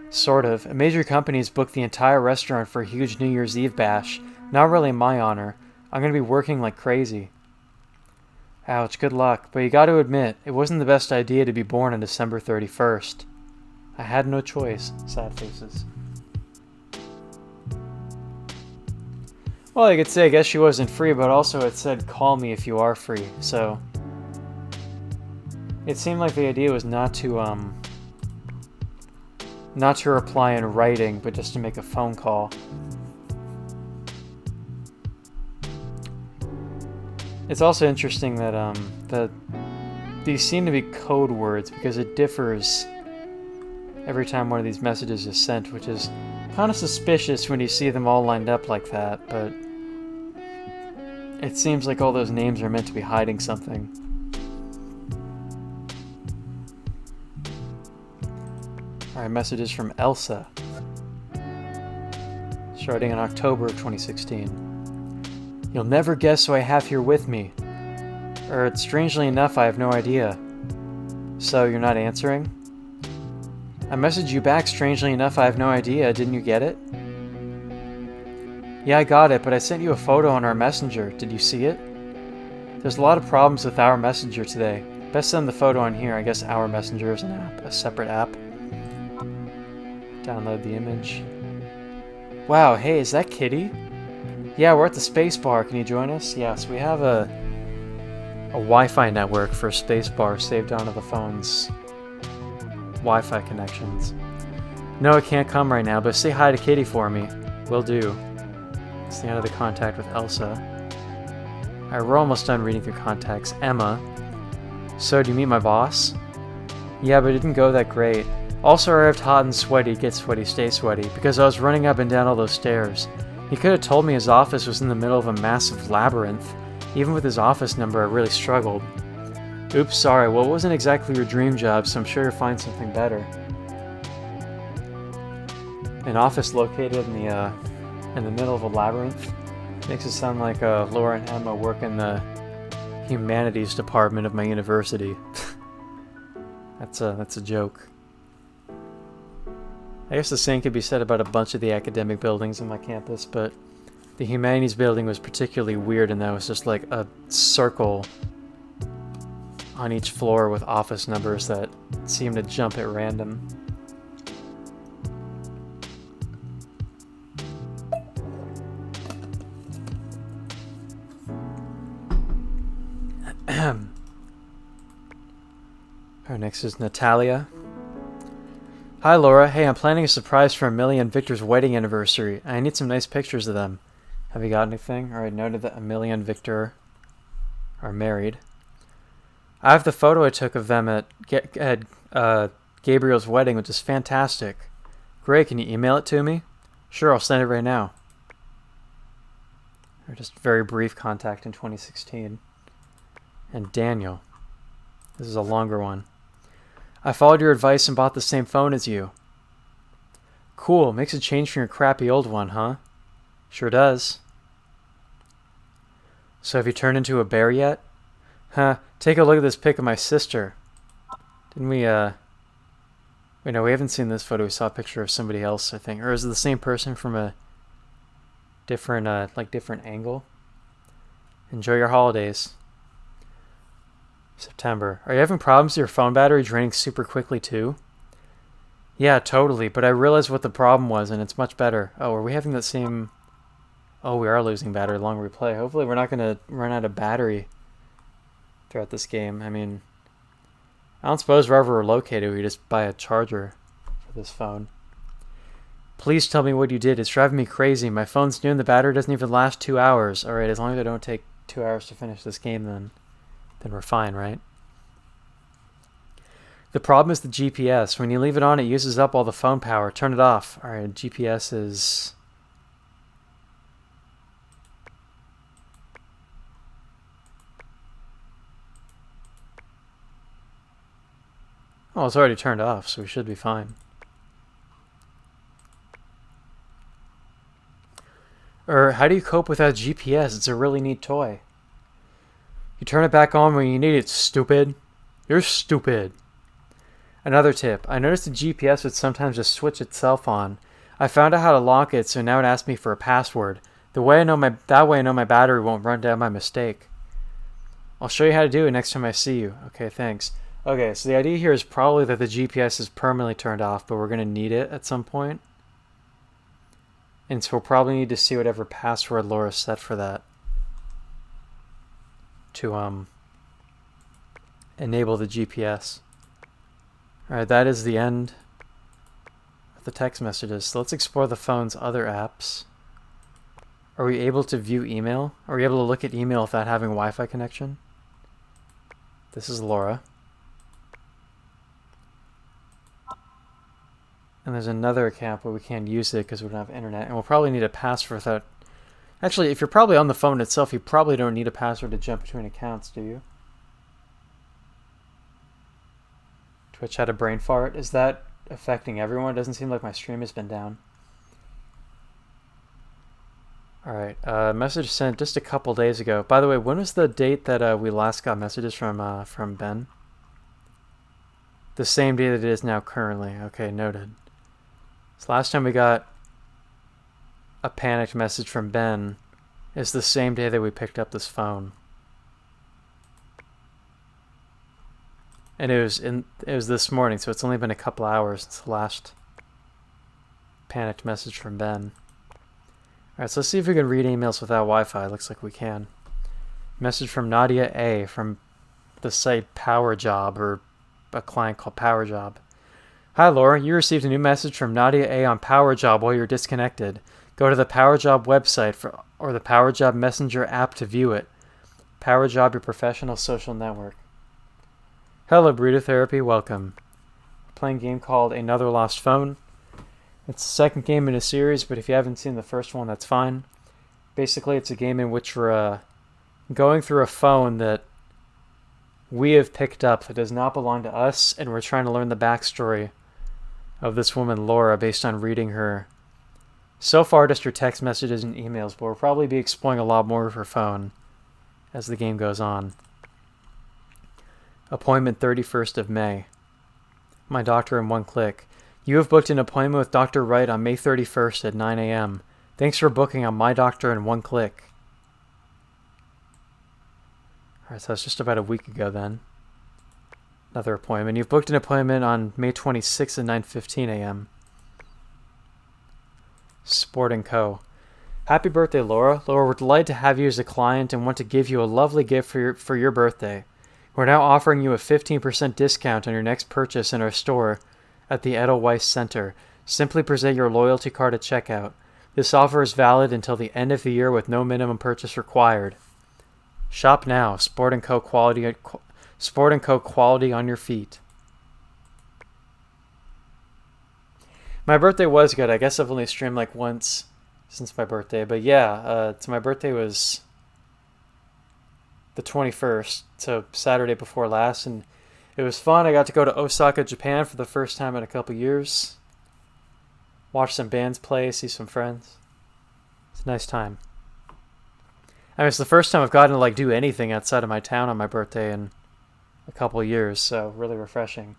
Sort of. A major company's booked the entire restaurant for a huge New Year's Eve bash. Not really in my honor. I'm gonna be working like crazy. Ouch, good luck. But you gotta admit, it wasn't the best idea to be born on December 31st. I had no choice. Sad faces. Well, I could say I guess she wasn't free, but also it said call me if you are free, so... It seemed like the idea was not to reply in writing, but just to make a phone call. It's also interesting that these seem to be code words because it differs every time one of these messages is sent, which is kind of suspicious when you see them all lined up like that, but it seems like all those names are meant to be hiding something. Alright, messages from Elsa. Starting in October of 2016. You'll never guess who I have here with me. Strangely enough, I have no idea. So, you're not answering? I messaged you back, strangely enough, I have no idea. Didn't you get it? Yeah, I got it, but I sent you a photo on our messenger. Did you see it? There's a lot of problems with our messenger today. Best send the photo on here. I guess our messenger is an app, a separate app. Download the image. Wow, hey, is that Kitty? Yeah, we're at the space bar. Can you join us? Yes, we have a Wi-Fi network for space bar saved onto the phone's Wi-Fi connections. No, I can't come right now, but say hi to Kitty for me. Will do. It's the end of the contact with Elsa. Alright, we're almost done reading through contacts. Emma. So, do you meet my boss? Yeah, but it didn't go that great. Also arrived hot and sweaty, get sweaty, stay sweaty, because I was running up and down all those stairs. He could have told me his office was in the middle of a massive labyrinth. Even with his office number, I really struggled. Oops, sorry, well, it wasn't exactly your dream job, so I'm sure you'll find something better. An office located in the middle of a labyrinth? Makes it sound like Laura and Emma work in the humanities department of my university. That's a joke. I guess the same could be said about a bunch of the academic buildings on my campus, but the humanities building was particularly weird in that it was just like a circle on each floor with office numbers that seemed to jump at random. Our next is Natalia. Hi Laura, hey, I'm planning a surprise for Amelia and Victor's wedding anniversary. I need some nice pictures of them. Have you got anything? Alright, noted that Amelia and Victor are married. I have the photo I took of them at Gabriel's wedding, which is fantastic. Great, can you email it to me? Sure, I'll send it right now. Or just very brief contact in 2016. And Daniel. This is a longer one. I followed your advice and bought the same phone as you. Cool, makes a change from your crappy old one, huh? Sure does. So have you turned into a bear yet? Huh, take a look at this pic of my sister. Didn't we, Wait, no, we haven't seen this photo. We saw a picture of somebody else, I think. Or is it the same person from a different, different angle? Enjoy your holidays. September. Are you having problems with your phone battery draining super quickly too? Yeah, totally, but I realized what the problem was and it's much better. Oh, are we having the same... Oh, we are losing battery the longer we play. Hopefully we're not going to run out of battery throughout this game. I mean, I don't suppose wherever we're located we just buy a charger for this phone. Please tell me what you did. It's driving me crazy. My phone's new and the battery doesn't even last 2 hours. Alright, as long as I don't take 2 hours to finish this game then we're fine, right? The problem is the GPS. When you leave it on, it uses up all the phone power. Turn it off. Alright, GPS is... Oh, it's already turned off, so we should be fine. Or how do you cope without GPS? It's a really neat toy. You turn it back on when you need it, stupid. You're stupid. Another tip. I noticed the GPS would sometimes just switch itself on. I found out how to lock it, so now it asks me for a password. That way I know my battery won't run down by mistake. I'll show you how to do it next time I see you. Okay, thanks. Okay, so the idea here is probably that the GPS is permanently turned off, but we're going to need it at some point. And so we'll probably need to see whatever password Laura set for that to enable the GPS. Alright, that is the end of the text messages. So let's explore the phone's other apps. Are we able to view email? Are we able to look at email without having a Wi-Fi connection? This is Laura. And there's another account, but we can't use it because we don't have internet. And we'll probably need a password without... Actually, if you're probably on the phone itself, you probably don't need a password to jump between accounts, do you? Twitch had a brain fart. Is that affecting everyone? It doesn't seem like my stream has been down. Alright, message sent just a couple days ago. By the way, when was the date that we last got messages from Ben? The same day that it is now currently. Okay, noted. So last time we got a panicked message from Ben is the same day that we picked up this phone. And it was this morning, so it's only been a couple hours since the last panicked message from Ben. Alright, so let's see if we can read emails without Wi-Fi. Looks like we can. Message from Nadia A. from the site PowerJob, or a client called PowerJob. Hi Laura, you received a new message from Nadia A. on PowerJob while you're disconnected. Go to the PowerJob website or the PowerJob Messenger app to view it. PowerJob, your professional social network. Hello, Burrito Therapy, welcome. We're playing a game called Another Lost Phone. It's the second game in a series, but if you haven't seen the first one, that's fine. Basically, it's a game in which we're going through a phone that we have picked up that does not belong to us, and we're trying to learn the backstory of this woman, Laura, based on reading her. So far, just her text messages and emails, but we'll probably be exploring a lot more of her phone as the game goes on. Appointment 31st of May. My doctor in one click. You have booked an appointment with Dr. Wright on May 31st at 9 a.m. Thanks for booking on My Doctor in one click. Alright, so that's just about a week ago then. Another appointment. You've booked an appointment on May 26th at 9:15 a.m. Sport & Co. Happy birthday, Laura. Laura, we're delighted to have you as a client and want to give you a lovely gift for your birthday. We're now offering you a 15% discount on your next purchase in our store at the Edelweiss Center. Simply present your loyalty card at checkout. This offer is valid until the end of the year with no minimum purchase required. Shop now. Sport & Co. quality on your feet. My birthday was good. I guess I've only streamed like once since my birthday, but yeah, so my birthday was the 21st, so Saturday before last, and it was fun. I got to go to Osaka, Japan for the first time in a couple years. Watch some bands play, see some friends. It's a nice time. I mean, it's the first time I've gotten to like do anything outside of my town on my birthday in a couple years, so really refreshing.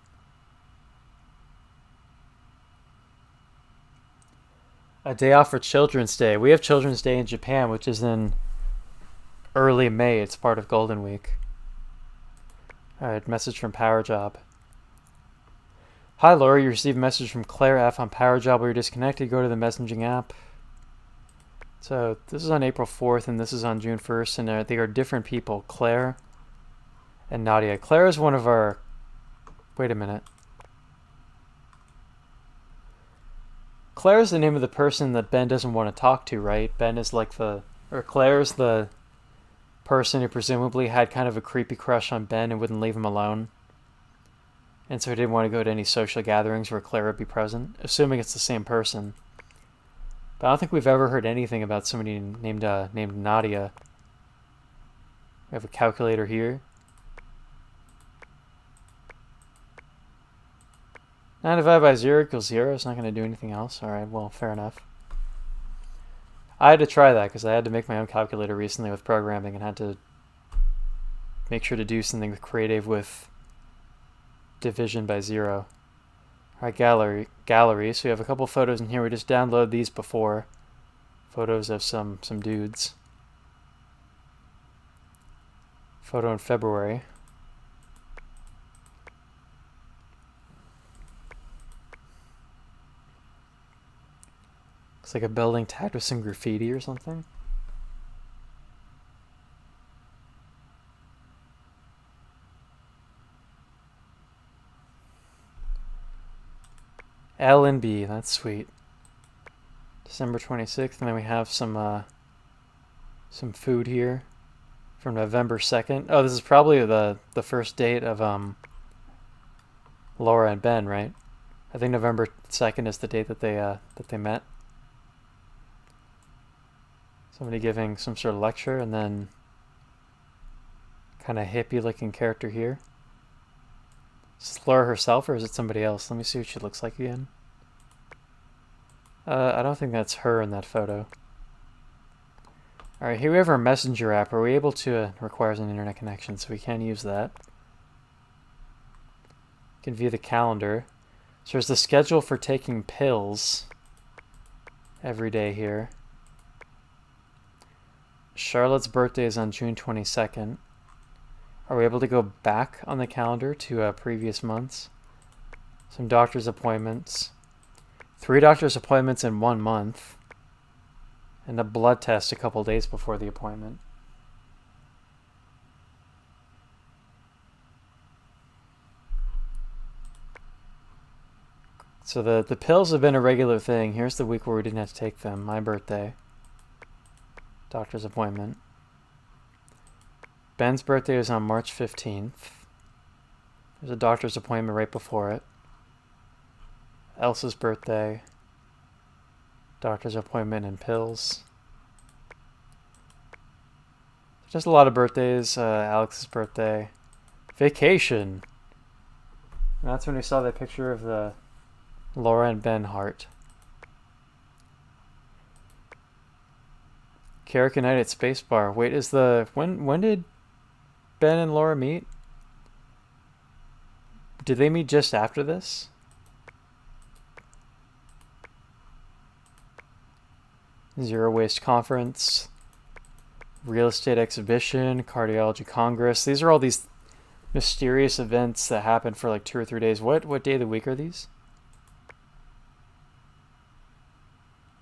A day off for Children's Day. We have Children's Day in Japan, which is in early May. It's part of Golden Week. Alright, message from PowerJob. Hi Laura, you received a message from Claire F on PowerJob. While you're disconnected, go to the messaging app. So this is on April 4th and this is on June 1st, and they are different people, Claire and Nadia. Claire is one of our... Wait a minute. Claire's the name of the person that Ben doesn't want to talk to, right? Ben is like the... Or Claire's the person who presumably had kind of a creepy crush on Ben and wouldn't leave him alone. And so he didn't want to go to any social gatherings where Claire would be present, assuming it's the same person. But I don't think we've ever heard anything about somebody named Nadia. We have a calculator here. 9 divided by 0 equals 0. It's not going to do anything else. Alright, well, fair enough. I had to try that because I had to make my own calculator recently with programming and had to make sure to do something creative with division by 0. Alright, gallery. So we have a couple photos in here. We just download these before. Photos of some dudes. Photo in February. Looks like a building tagged with some graffiti or something. L and B, that's sweet. December 26th, and then we have some food here from November 2nd. Oh, this is probably the first date of Laura and Ben, right? I think November 2nd is the date that they met. Somebody giving some sort of lecture, and then kind of hippie-looking character here. Is this Laura herself, or is it somebody else? Let me see what she looks like again. I don't think that's her in that photo. Alright, here we have our messenger app. Are we able to... requires an internet connection, so we can use that. You can view the calendar. So there's the schedule for taking pills every day here. Charlotte's birthday is on June 22nd. Are we able to go back on the calendar to previous months? Some doctor's appointments. 3 doctor's appointments in 1 month. And a blood test a couple days before the appointment. So the pills have been a regular thing. Here's the week where we didn't have to take them. My birthday. Doctor's appointment. Ben's birthday is on March 15th. There's a doctor's appointment right before it. Elsa's birthday. Doctor's appointment and pills. Just a lot of birthdays. Alex's birthday. Vacation. And that's when we saw that picture of the Laura and Ben heart. Carrick and Knight at Spacebar. Wait, is the... When did Ben and Laura meet? Did they meet just after this? Zero Waste Conference. Real Estate Exhibition. Cardiology Congress. These are all these mysterious events that happen for like 2 or 3 days. What day of the week are these?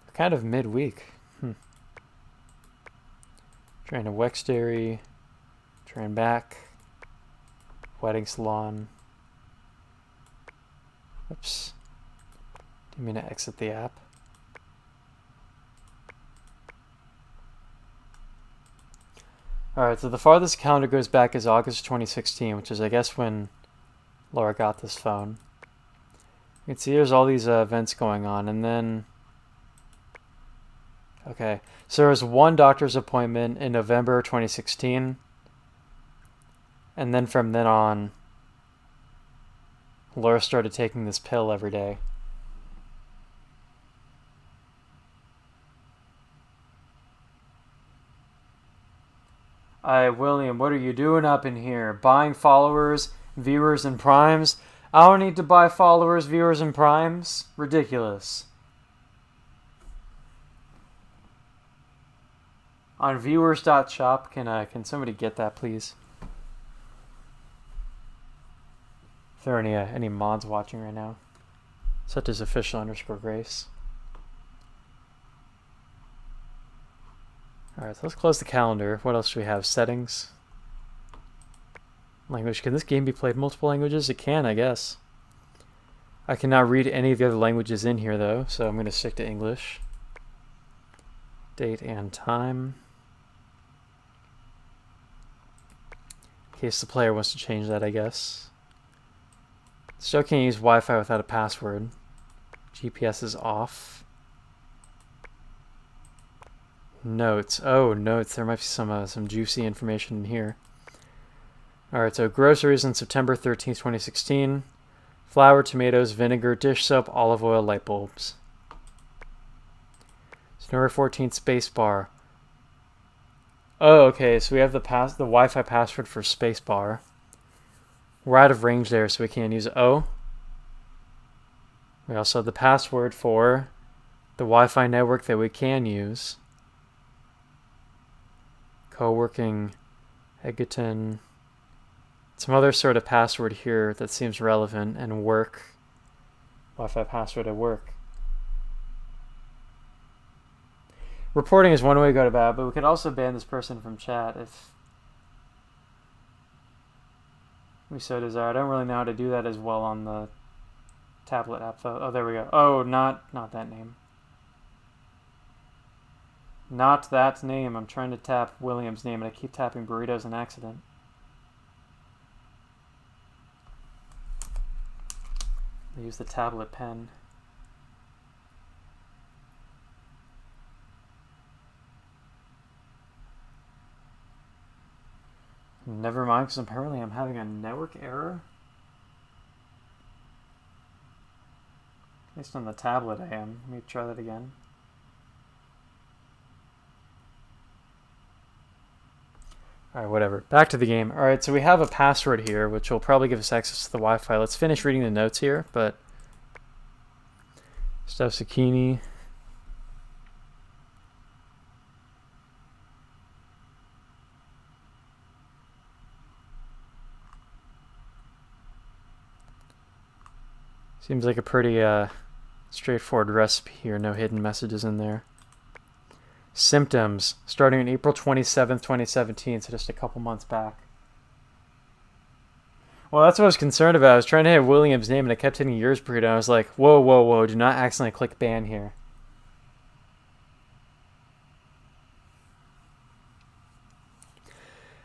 They're kind of midweek. Train to Wexbury, train back, wedding salon. Oops. Didn't mean to exit the app. Alright, so the farthest calendar goes back is August 2016, which is, I guess, when Laura got this phone. You can see there's all these events going on, and then... Okay, so there was 1 doctor's appointment in November 2016, and then from then on, Laura started taking this pill every day. William, what are you doing up in here? Buying followers, viewers, and primes? I don't need to buy followers, viewers, and primes. Ridiculous. On viewers.shop, can somebody get that, please? there are any mods watching right now, such as official_grace. Alright, so let's close the calendar. What else do we have? Settings. Language. Can this game be played in multiple languages? It can, I guess. I cannot read any of the other languages in here, though, so I'm going to stick to English. Date and time. In case the player wants to change that, I guess. Still can't use Wi-Fi without a password. GPS is off. Notes. Oh, notes. There might be some juicy information in here. Alright, so groceries on September 13th, 2016. Flour, tomatoes, vinegar, dish soap, olive oil, light bulbs. November 14th, spacebar. Oh, okay, so we have the Wi-Fi password for spacebar. We're out of range there, so we can't use it. Oh. We also have the password for the Wi-Fi network that we can use. Co-working, Egerton. Some other sort of password here that seems relevant, and work. Wi-Fi password at work. Reporting is one way to go about it, but we could also ban this person from chat if we so desire. I don't really know how to do that as well on the tablet app, though. Oh, there we go. Oh, not that name. Not that name. I'm trying to tap William's name, and I keep tapping burritos in accident. I use the tablet pen. Never mind, because apparently I'm having a network error. At least on the tablet I am. Let me try that again. Alright, whatever. Back to the game. Alright, so we have a password here, which will probably give us access to the Wi-Fi. Let's finish reading the notes here, but... Steph Zucchini. Seems like a pretty straightforward recipe here. No hidden messages in there. Symptoms. Starting on April 27th, 2017, so just a couple months back. Well, that's what I was concerned about. I was trying to hit William's name, and I kept hitting yours burrito, and I was like, whoa, whoa, whoa, do not accidentally click ban here.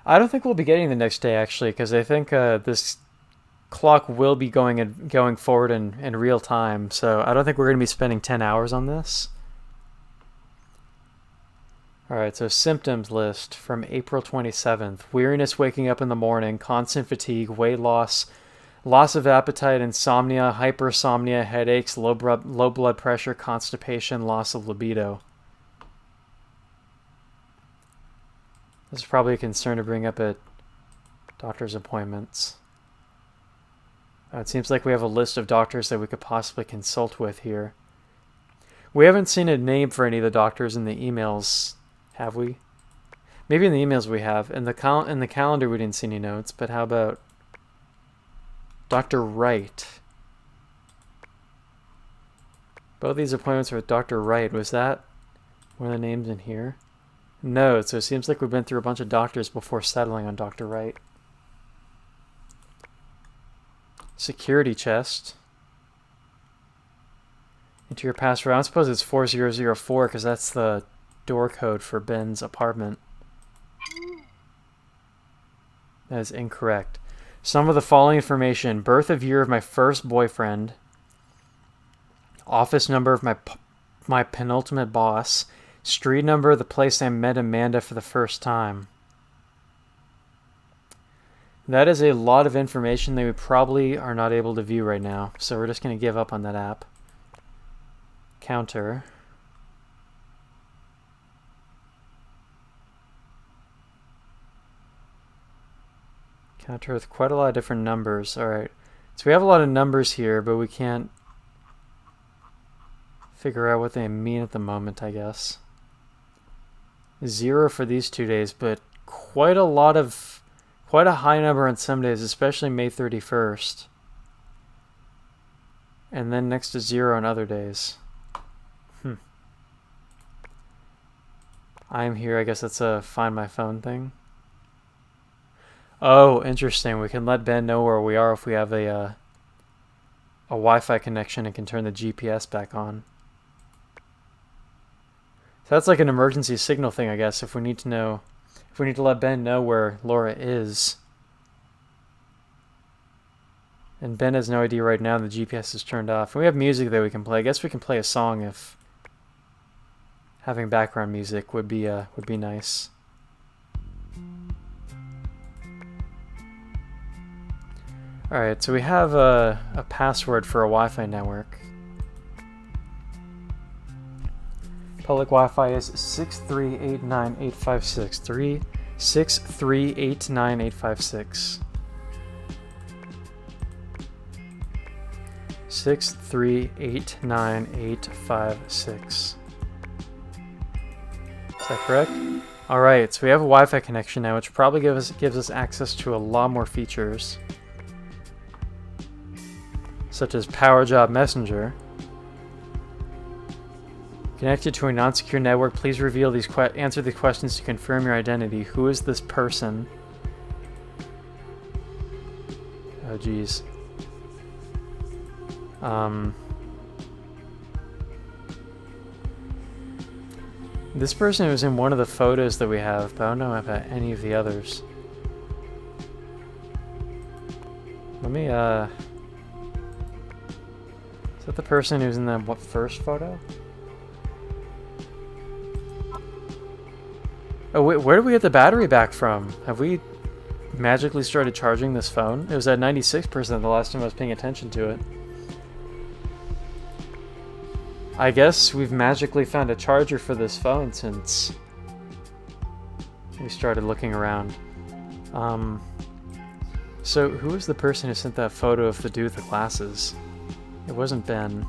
I don't think we'll be getting the next day, actually, because I think this clock will be going forward in real time, so I don't think we're going to be spending 10 hours on this. Alright, so symptoms list from April 27th. Weariness waking up in the morning, constant fatigue, weight loss, loss of appetite, insomnia, hypersomnia, headaches, low blood pressure, constipation, loss of libido. This is probably a concern to bring up at doctor's appointments. It seems like we have a list of doctors that we could possibly consult with here. We haven't seen a name for any of the doctors in the emails, have we? Maybe in the emails we have. In the calendar we didn't see any notes, but how about Dr. Wright? Both these appointments are with Dr. Wright. Was that one of the names in here? No, so it seems like we've been through a bunch of doctors before settling on Dr. Wright. Security chest. Enter your password. I suppose it's 4004 because that's the door code for Ben's apartment. That is incorrect. Some of the following information: birth of year of my first boyfriend, office number of my penultimate boss, street number of the place I met Amanda for the first time. That is a lot of information that we probably are not able to view right now, so we're just going to give up on that app. Counter. Counter with quite a lot of different numbers. Alright, so we have a lot of numbers here, but we can't figure out what they mean at the moment, I guess. 0 for these 2 days, but quite a high number on some days, especially May 31st. And then next to 0 on other days. I'm here, I guess that's a find my phone thing. Oh, interesting. We can let Ben know where we are if we have a Wi-Fi connection and can turn the GPS back on. So that's like an emergency signal thing, I guess, if we need to let Ben know where Laura is. And Ben has no idea right now the GPS is turned off. And we have music that we can play. I guess we can play a song if having background music would be nice. Alright, so we have a password for a Wi-Fi network. Public Wi-Fi is 6389856. 6389856. 6389856. Is that correct? Alright, so we have a Wi-Fi connection now, which probably gives us access to a lot more features, such as PowerJob Messenger. Connected to a non-secure network, please reveal answer the questions to confirm your identity. Who is this person? Oh, geez. This person was in one of the photos that we have, but I don't know about any of the others. Let me, is that the person who's in the first photo? Oh, wait, where did we get the battery back from? Have we magically started charging this phone? It was at 96% the last time I was paying attention to it. I guess we've magically found a charger for this phone since we started looking around. So who was the person who sent that photo of the dude with the glasses? It wasn't Ben.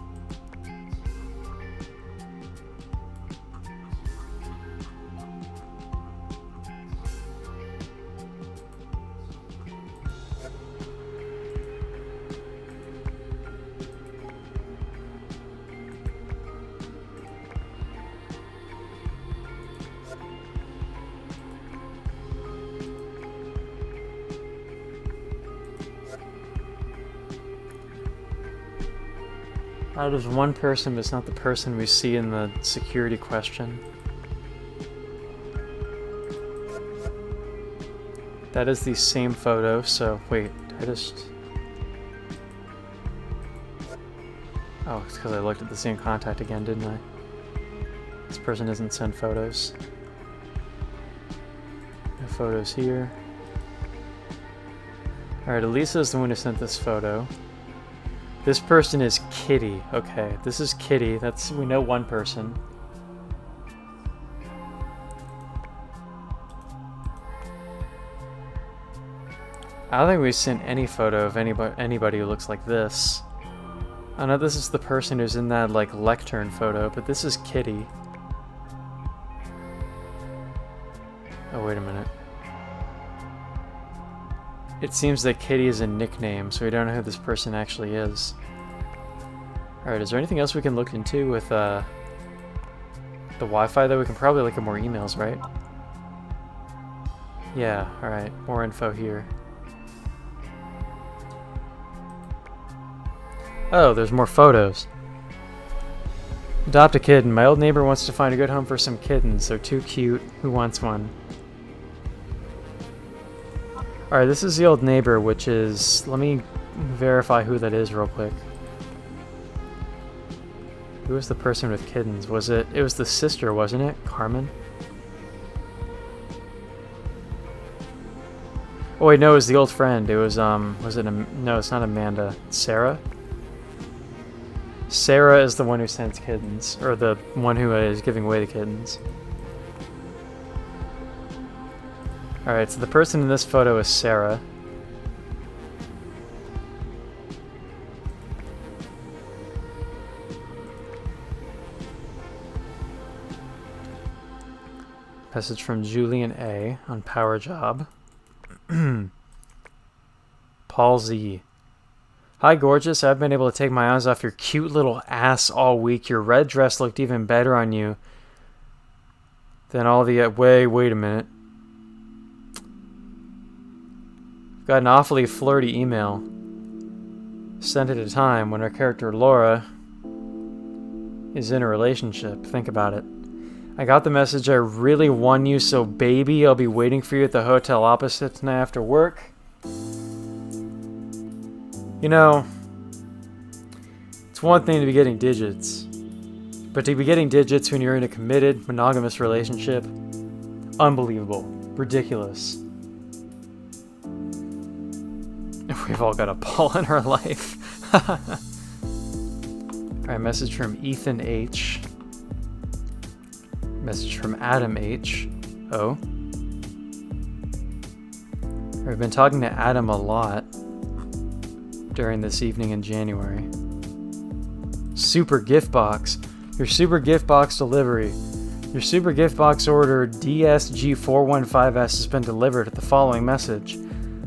There's one person, but it's not the person we see in the security question. That is the same photo, so wait, I just... Oh, it's because I looked at the same contact again, didn't I? This person doesn't send photos. No photos here. Alright, Elisa is the one who sent this photo. This person is Kitty. Okay, this is Kitty. We know one person. I don't think we've sent any photo of anybody who looks like this. I know this is the person who's in that like lectern photo, but this is Kitty. Oh, wait a minute. It seems that Kitty is a nickname, so we don't know who this person actually is. Alright, is there anything else we can look into with the Wi-Fi, though? We can probably look at more emails, right? Yeah, alright. More info here. Oh, there's more photos. Adopt a kitten. My old neighbor wants to find a good home for some kittens. They're too cute. Who wants one? Alright, this is the old neighbor, which is... Let me verify who that is real quick. Who was the person with kittens? Was it... It was the sister, wasn't it? Carmen? Oh wait, no, it was the old friend. It was, was it... No, it's not Amanda. Sarah? Sarah is the one who sends kittens. Or the one who is giving away the kittens. Alright, so the person in this photo is Sarah. Message from Julian A. on PowerJob. Paul Z. Hi, gorgeous. I've been able to take my eyes off your cute little ass all week. Your red dress looked even better on you than all the... wait a minute. Got an awfully flirty email. Sent at a time when our character Laura is in a relationship. Think about it. I got the message. I really won you, so baby, I'll be waiting for you at the hotel opposite tonight after work. You know, it's one thing to be getting digits, but to be getting digits when you're in a committed, monogamous relationship, unbelievable, ridiculous. We've all got a Paul in our life. Alright, message from Ethan H. Message from Adam H. Oh. I've been talking to Adam a lot during this evening in January. Super gift box. Your super gift box delivery. Your super gift box order DSG415S has been delivered at the following message.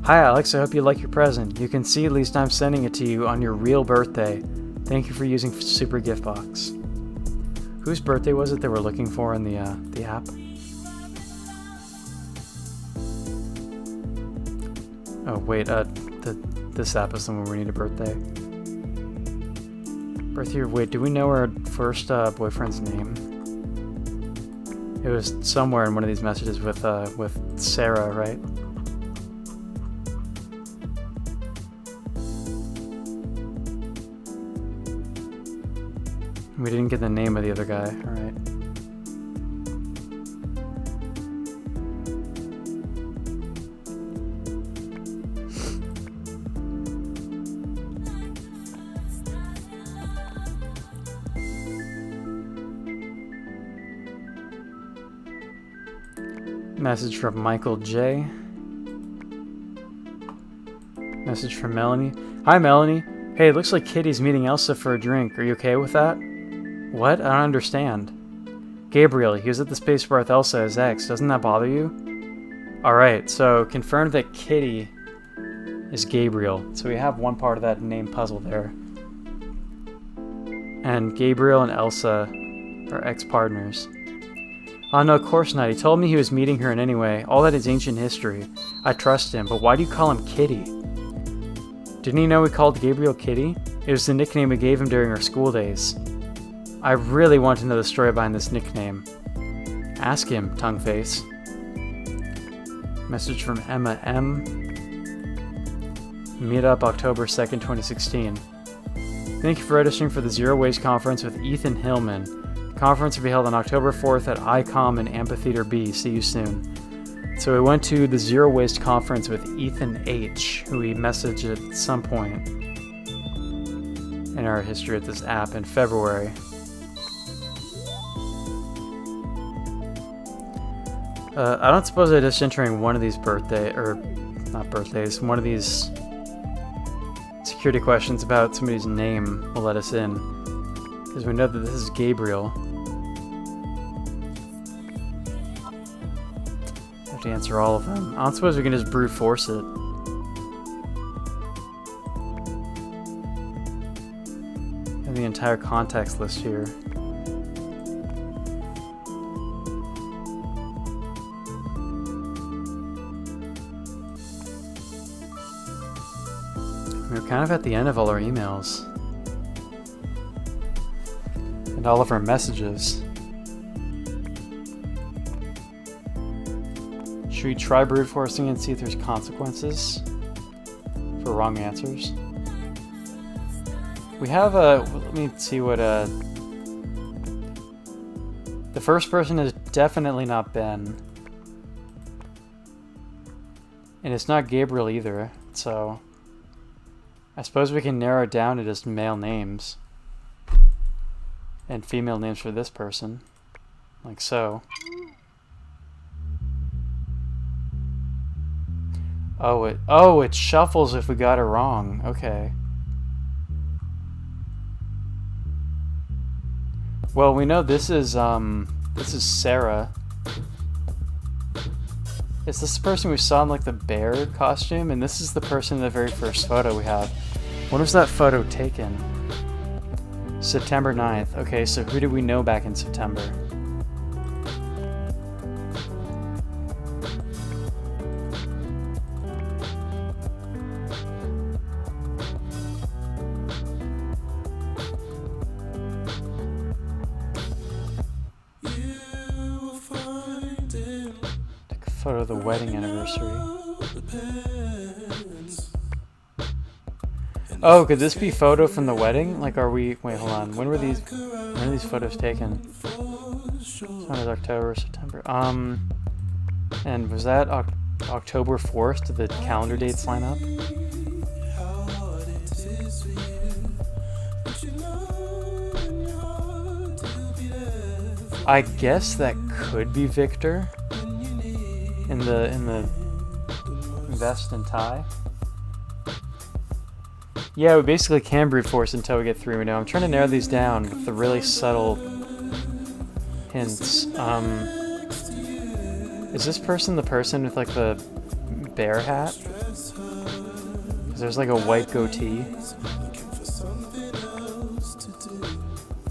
Hi Alex, I hope you like your present. You can see at least I'm sending it to you on your real birthday. Thank you for using super gift box. Whose birthday was it they were looking for in the app? Oh wait, this app is the one where we need a birthday. Birthday, wait, do we know our first boyfriend's name? It was somewhere in one of these messages with Sarah, right? We didn't get the name of the other guy, alright. Message from Michael J. Message from Melanie. Hi Melanie. Hey, it looks like Kitty's meeting Elsa for a drink. Are you okay with that? What? I don't understand. Gabriel, he was at the space bar with Elsa as ex. Doesn't that bother you? Alright, so confirm that Kitty is Gabriel. So we have one part of that name puzzle there. And Gabriel and Elsa are ex-partners. Oh no, of course not. He told me he was meeting her in any way. All that is ancient history. I trust him, but why do you call him Kitty? Didn't he know we called Gabriel Kitty? It was the nickname we gave him during our school days. I really want to know the story behind this nickname. Ask him, tongue face. Message from Emma M. Meetup October 2nd, 2016. Thank you for registering for the Zero Waste Conference with Ethan Hillman. The conference will be held on October 4th at ICOM in Amphitheater B. See you soon. So we went to the Zero Waste Conference with Ethan H., who we messaged at some point in our history at this app in February. I don't suppose I'm just entering one of these one of these security questions about somebody's name will let us in. Because we know that this is Gabriel. Have to answer all of them. I don't suppose we can just brute force it. And the entire context list here. We're kind of at the end of all our emails. And all of our messages. Should we try brute forcing and see if there's consequences for wrong answers? We have let me see what the first person is definitely not Ben. And it's not Gabriel either, so I suppose we can narrow it down to just male names. And female names for this person. Like so. Oh, it shuffles if we got it wrong. Okay. Well, we know this is Sarah. Is this the person we saw in like the bear costume? And this is the person in the very first photo we have. When was that photo taken? September 9th. Okay, so who did we know back in September? Take a photo of the wedding anniversary. Oh, could this be photo from the wedding? Like, are we... Wait, hold on. When were these photos taken? When is October, September? And was that October 4th? Did the calendar dates line up? I guess that could be Victor in the vest and tie. Yeah, we basically can brute force until we get 3 we know. I'm trying to narrow these down with the really subtle hints. Is this person the person with like the bear hat? 'Cause there's like a white goatee.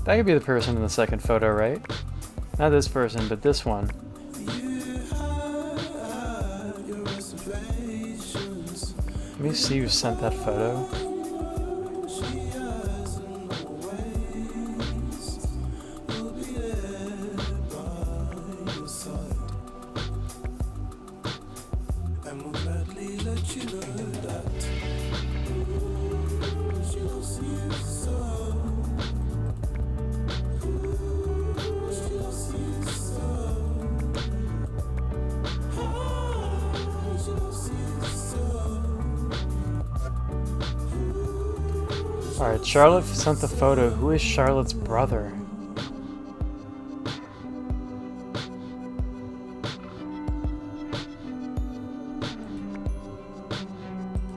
That could be the person in the second photo, right? Not this person, but this one. Let me see who sent that photo. Alright, Charlotte sent the photo. Who is Charlotte's brother?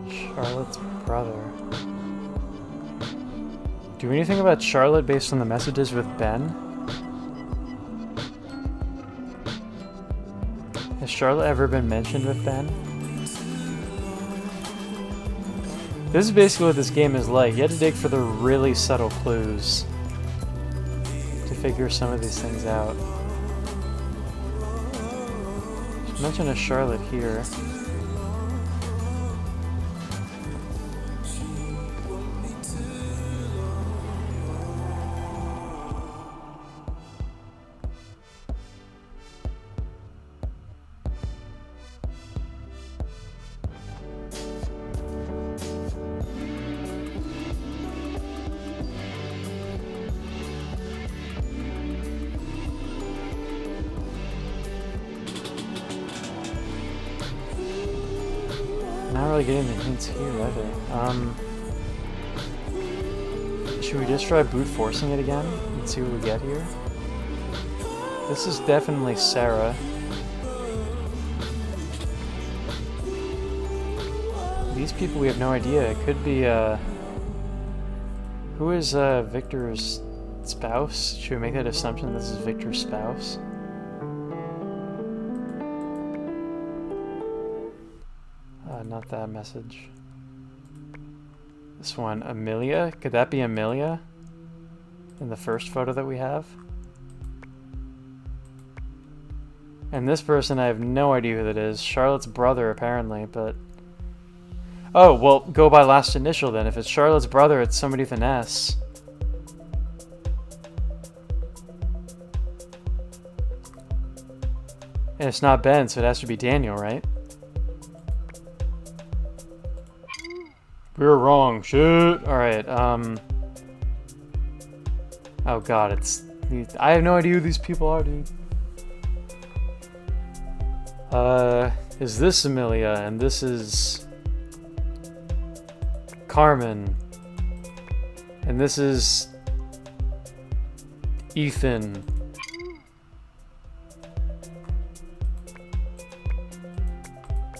Charlotte's brother. Do anything about Charlotte based on the messages with Ben? Has Charlotte ever been mentioned with Ben? This is basically what this game is like. You have to dig for the really subtle clues to figure some of these things out. There's mention of Charlotte here. Not really getting the hints here either. Should we just try brute forcing it again and see what we get here? This is definitely Sarah. These people, we have no idea. It could be, who is, Victor's spouse? Should we make that assumption this is Victor's spouse? Not that message. This one, Amelia? Could that be Amelia? In the first photo that we have? And this person, I have no idea who that is. Charlotte's brother, apparently, but... Oh, well, go by last initial then. If it's Charlotte's brother, it's somebody with an S. And it's not Ben, so it has to be Daniel, right? We were wrong. Shit. Alright, oh god, it's... I have no idea who these people are, dude. Is this Amelia? And this is... Carmen. And this is... Ethan.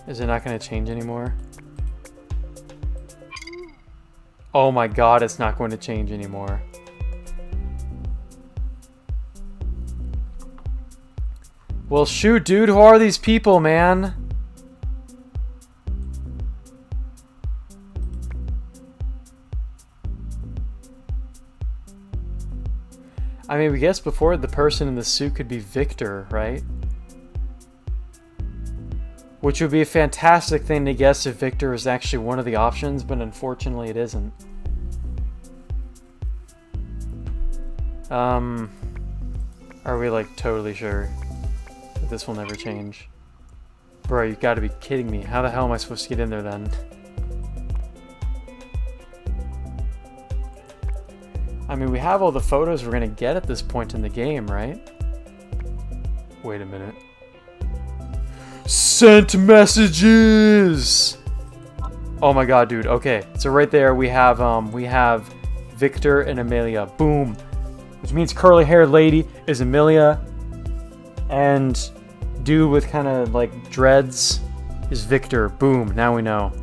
Is it not going to change anymore? Oh my god, it's not going to change anymore. Well, shoot, dude, who are these people, man? I mean, we guessed before the person in the suit could be Victor, right? Which would be a fantastic thing to guess if Victor is actually one of the options, but unfortunately it isn't. Are we like totally sure that this will never change? Bro, you've got to be kidding me. How the hell am I supposed to get in there then? I mean, we have all the photos we're gonna get at this point in the game, right? Wait a minute. Sent messages! Oh my god, dude. Okay, so right there we have Victor and Amelia. Boom. Which means curly-haired lady is Amelia, and dude with kind of like dreads is Victor. Boom. Now we know.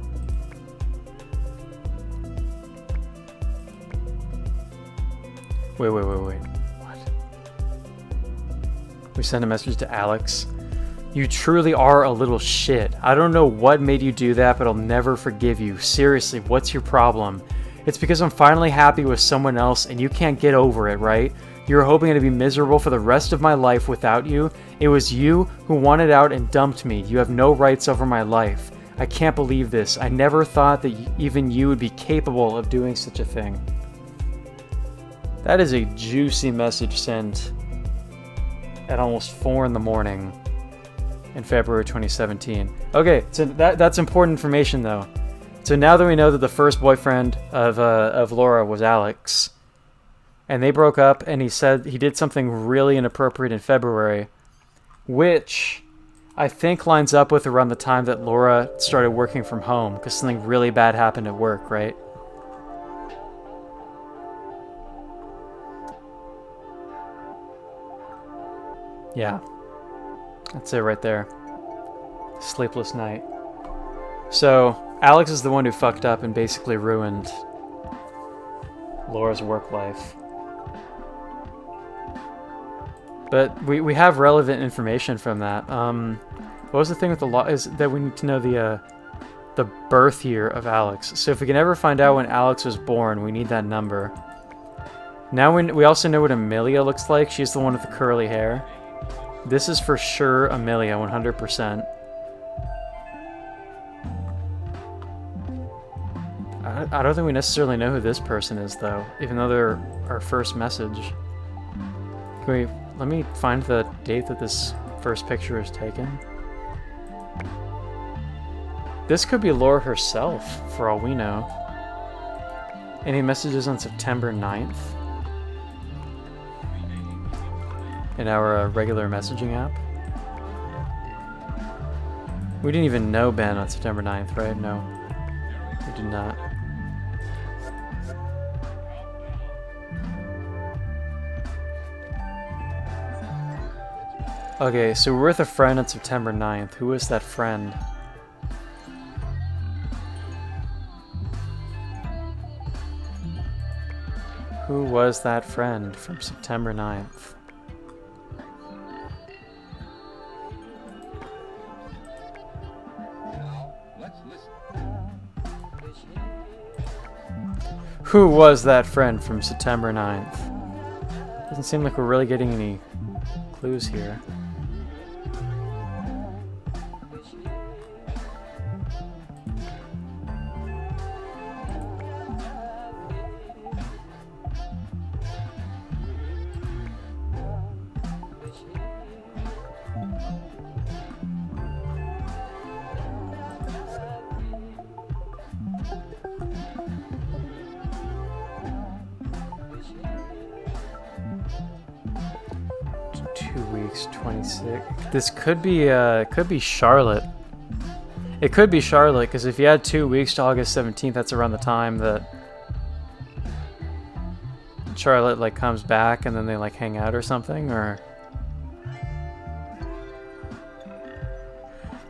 Wait. What? We sent a message to Alex. You truly are a little shit. I don't know what made you do that, but I'll never forgive you. Seriously, what's your problem? It's because I'm finally happy with someone else and you can't get over it, right? You were hoping to be miserable for the rest of my life without you. It was you who wanted out and dumped me. You have no rights over my life. I can't believe this. I never thought that even you would be capable of doing such a thing. That is a juicy message sent at almost 4 in the morning in February 2017. Okay, so that's important information though. So now that we know that the first boyfriend of Laura was Alex, and they broke up, and he said he did something really inappropriate in February, which I think lines up with around the time that Laura started working from home, because something really bad happened at work, right? Yeah, that's it right there. Sleepless night. So, Alex is the one who fucked up and basically ruined Laura's work life. But we have relevant information from that. What was the thing with the law? Is that we need to know the birth year of Alex. So if we can ever find out when Alex was born, we need that number. Now we also know what Amelia looks like. She's the one with the curly hair. This is for sure Amelia, 100%. I don't think we necessarily know who this person is, though, even though they're our first message. Let me find the date that this first picture is taken. This could be Laura herself, for all we know. Any messages on September 9th? In our regular messaging app? We didn't even know Ben on September 9th, right? No, we did not. Okay, so we're with a friend on September 9th. Who is that friend? Who was that friend from September 9th? Who was that friend from September 9th? Doesn't seem like we're really getting any clues here. This could be Charlotte. It could be Charlotte, because if you add 2 weeks to August 17th, that's around the time that Charlotte like comes back and then they like hang out or something, or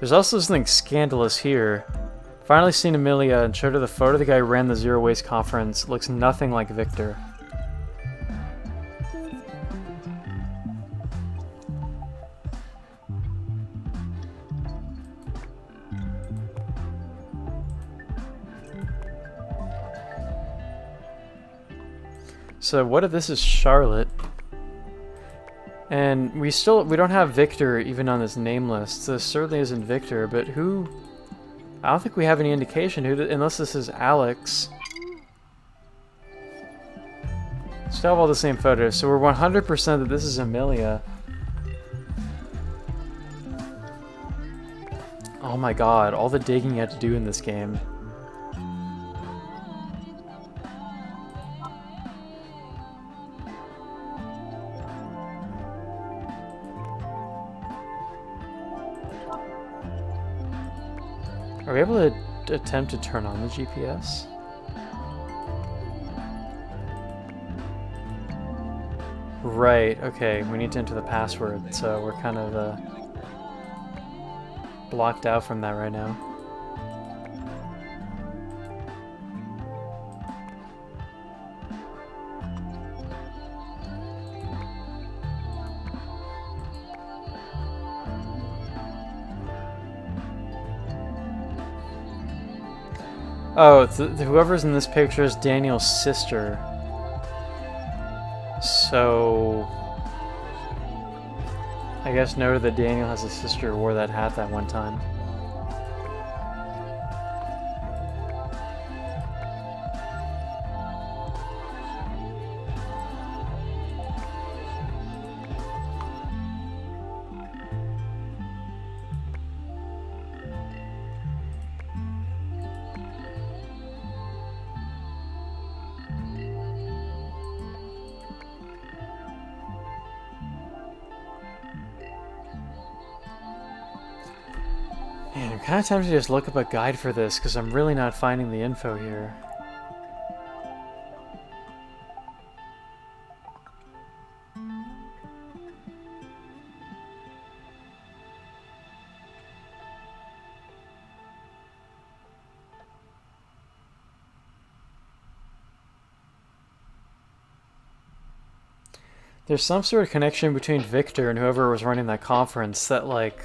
there's also something scandalous here. Finally seen Amelia and showed her the photo of the guy who ran the Zero Waste conference. Looks nothing like Victor. So what if this is Charlotte And we don't have Victor even on this name list. This certainly isn't Victor, but who... I don't think we have any indication who, unless this is Alex. Still have all the same photos, so we're 100% that this is Amelia. Oh my god, all the digging you had to do in this game. Are we able to attempt to turn on the GPS? Right, okay, we need to enter the password, so we're kind of blocked out from that right now. Oh, whoever's in this picture is Daniel's sister. So... I guess noted that Daniel has a sister who wore that hat that one time. Man, I'm kind of tempted to just look up a guide for this, because I'm really not finding the info here. There's some sort of connection between Victor and whoever was running that conference that, like...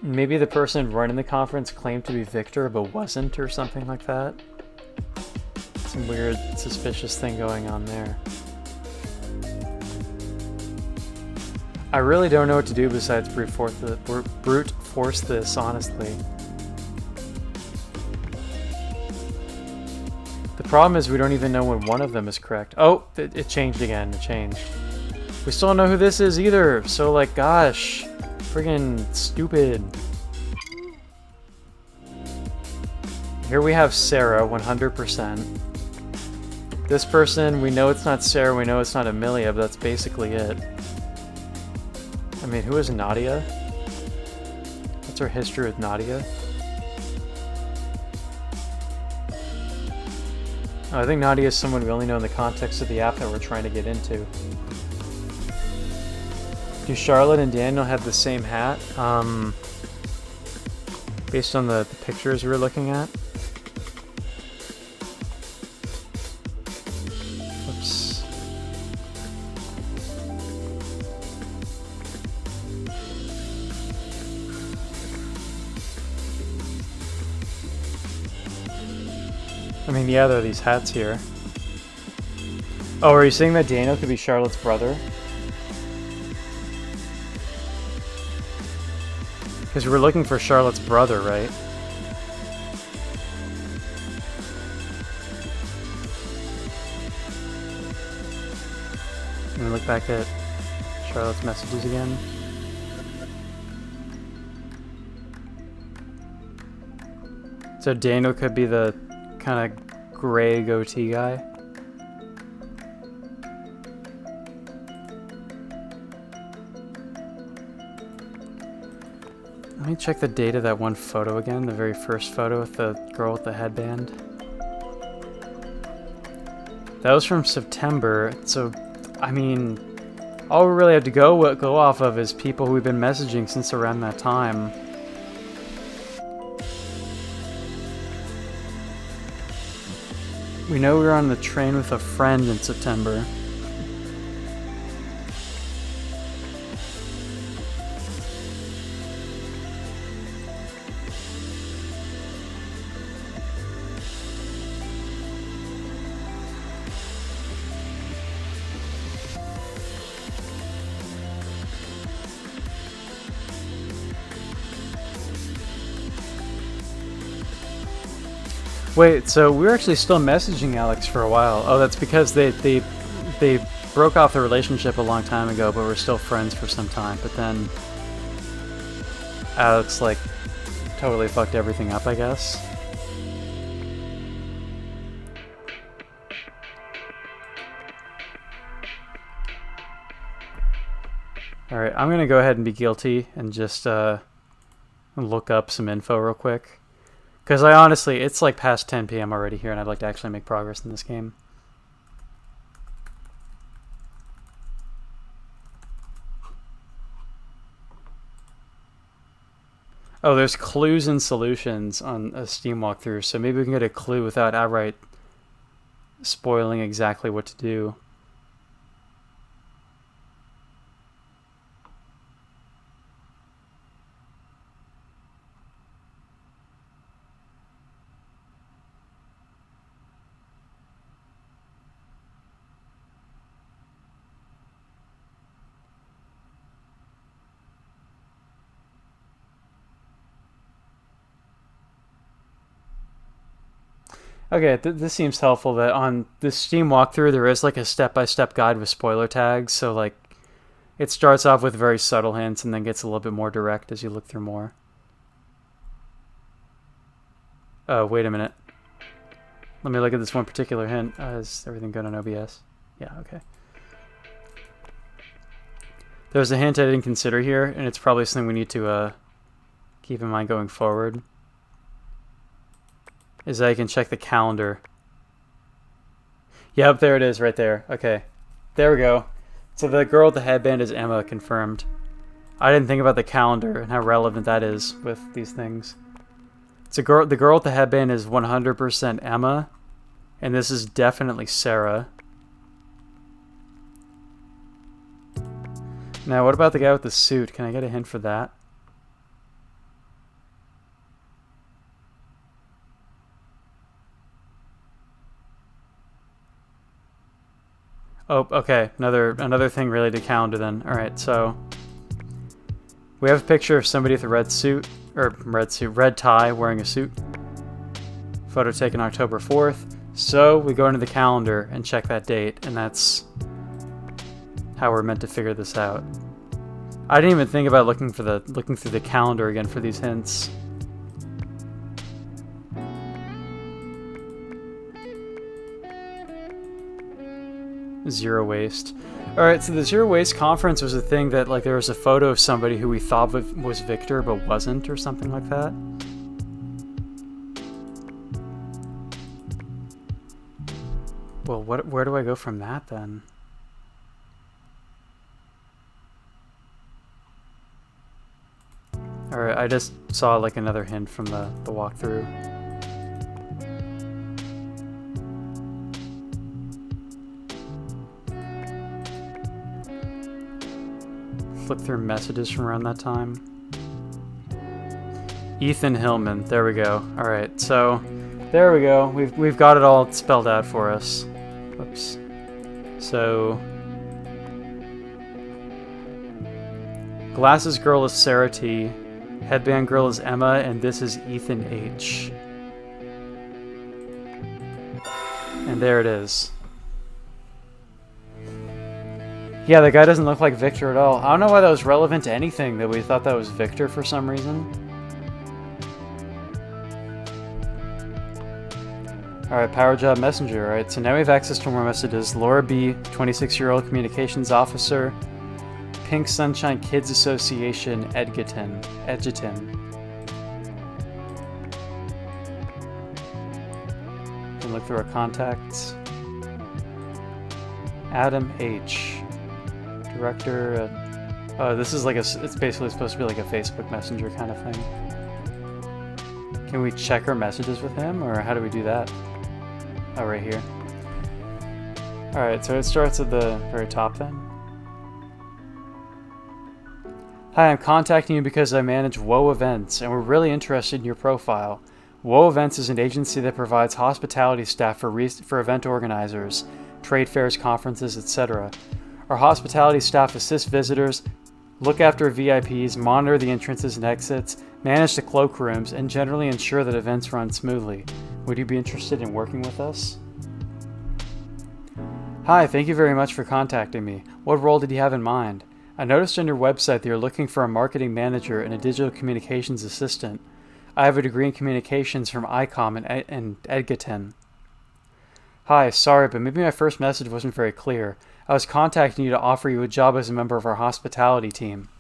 Maybe the person running the conference claimed to be Victor, but wasn't, or something like that. Some weird, suspicious thing going on there. I really don't know what to do besides brute force this, honestly. The problem is we don't even know when one of them is correct. Oh, it changed again, it changed. We still don't know who this is either, so like, gosh. Friggin' stupid. Here we have Sarah, 100%. This person, we know it's not Sarah, we know it's not Amelia, but that's basically it. I mean, who is Nadia? What's our history with Nadia? Oh, I think Nadia is someone we only know in the context of the app that we're trying to get into. Do Charlotte and Daniel have the same hat? Based on the pictures we were looking at? Oops. I mean, yeah, there are these hats here. Oh, are you saying that Daniel could be Charlotte's brother? Because we're looking for Charlotte's brother, right? Let me look back at Charlotte's messages again. So Daniel could be the kind of gray goatee guy. Let me check the date of that one photo again, the very first photo with the girl with the headband. That was from September, so, I mean, all we really have to go off of is people who we've been messaging since around that time. We know we were on the train with a friend in September. Wait, so we were actually still messaging Alex for a while. Oh, that's because they broke off the relationship a long time ago, but we're still friends for some time. But then Alex, like, totally fucked everything up, I guess. Alright, I'm gonna go ahead and be guilty and just look up some info real quick. Because I honestly, it's like past 10 p.m. already here, and I'd like to actually make progress in this game. Oh, there's clues and solutions on a Steam walkthrough, so maybe we can get a clue without outright spoiling exactly what to do. Okay, this seems helpful that on this Steam walkthrough there is like a step-by-step guide with spoiler tags, so like it starts off with very subtle hints and then gets a little bit more direct as you look through more. Oh, wait a minute. Let me look at this one particular hint. Is everything good on OBS? Yeah, okay. There's a hint I didn't consider here, and it's probably something we need to keep in mind going forward. Is that I can check the calendar. Yep, there it is right there. Okay. There we go. So the girl with the headband is Emma, confirmed. I didn't think about the calendar and how relevant that is with these things. So the girl with the headband is 100% Emma, and this is definitely Sarah. Now, what about the guy with the suit? Can I get a hint for that? Oh, okay. Another thing related to calendar then. All right, so we have a picture of somebody with a red tie wearing a suit. Photo taken October 4th. So we go into the calendar and check that date, and that's how we're meant to figure this out. I didn't even think about looking through the calendar again for these hints. Zero waste. Alright, so the Zero Waste Conference was a thing that, like, there was a photo of somebody who we thought was Victor but wasn't, or something like that. Well, where do I go from that, then? Alright, I just saw, like, another hint from the walkthrough. Flip through messages from around that time. Ethan Hillman. There we go. All right, so there we go. We've got it all spelled out for us. Whoops. So Glasses Girl is Sarah T. Headband Girl is Emma, and this is Ethan H. And there it is. Yeah, the guy doesn't look like Victor at all. I don't know why that was relevant to anything, that we thought that was Victor for some reason. Alright, Power Job Messenger. Alright, so now we have access to more messages. Laura B., 26-year-old communications officer. Pink Sunshine Kids Association, Edgerton. Can look through our contacts. Adam H. Director. This is like it's basically supposed to be like a Facebook Messenger kind of thing. Can we check our messages with him, or how do we do that? Oh, right here. Alright, so it starts at the very top then. Hi, I'm contacting you because I manage WoW Events, and we're really interested in your profile. WoW Events is an agency that provides hospitality staff for event organizers, trade fairs, conferences, etc. Our hospitality staff assists visitors, look after VIPs, monitor the entrances and exits, manage the cloakrooms, and generally ensure that events run smoothly. Would you be interested in working with us? Hi, thank you very much for contacting me. What role did you have in mind? I noticed on your website that you're looking for a marketing manager and a digital communications assistant. I have a degree in communications from ICOM in Edgerton. Hi, sorry, but maybe my first message wasn't very clear. I was contacting you to offer you a job as a member of our hospitality team.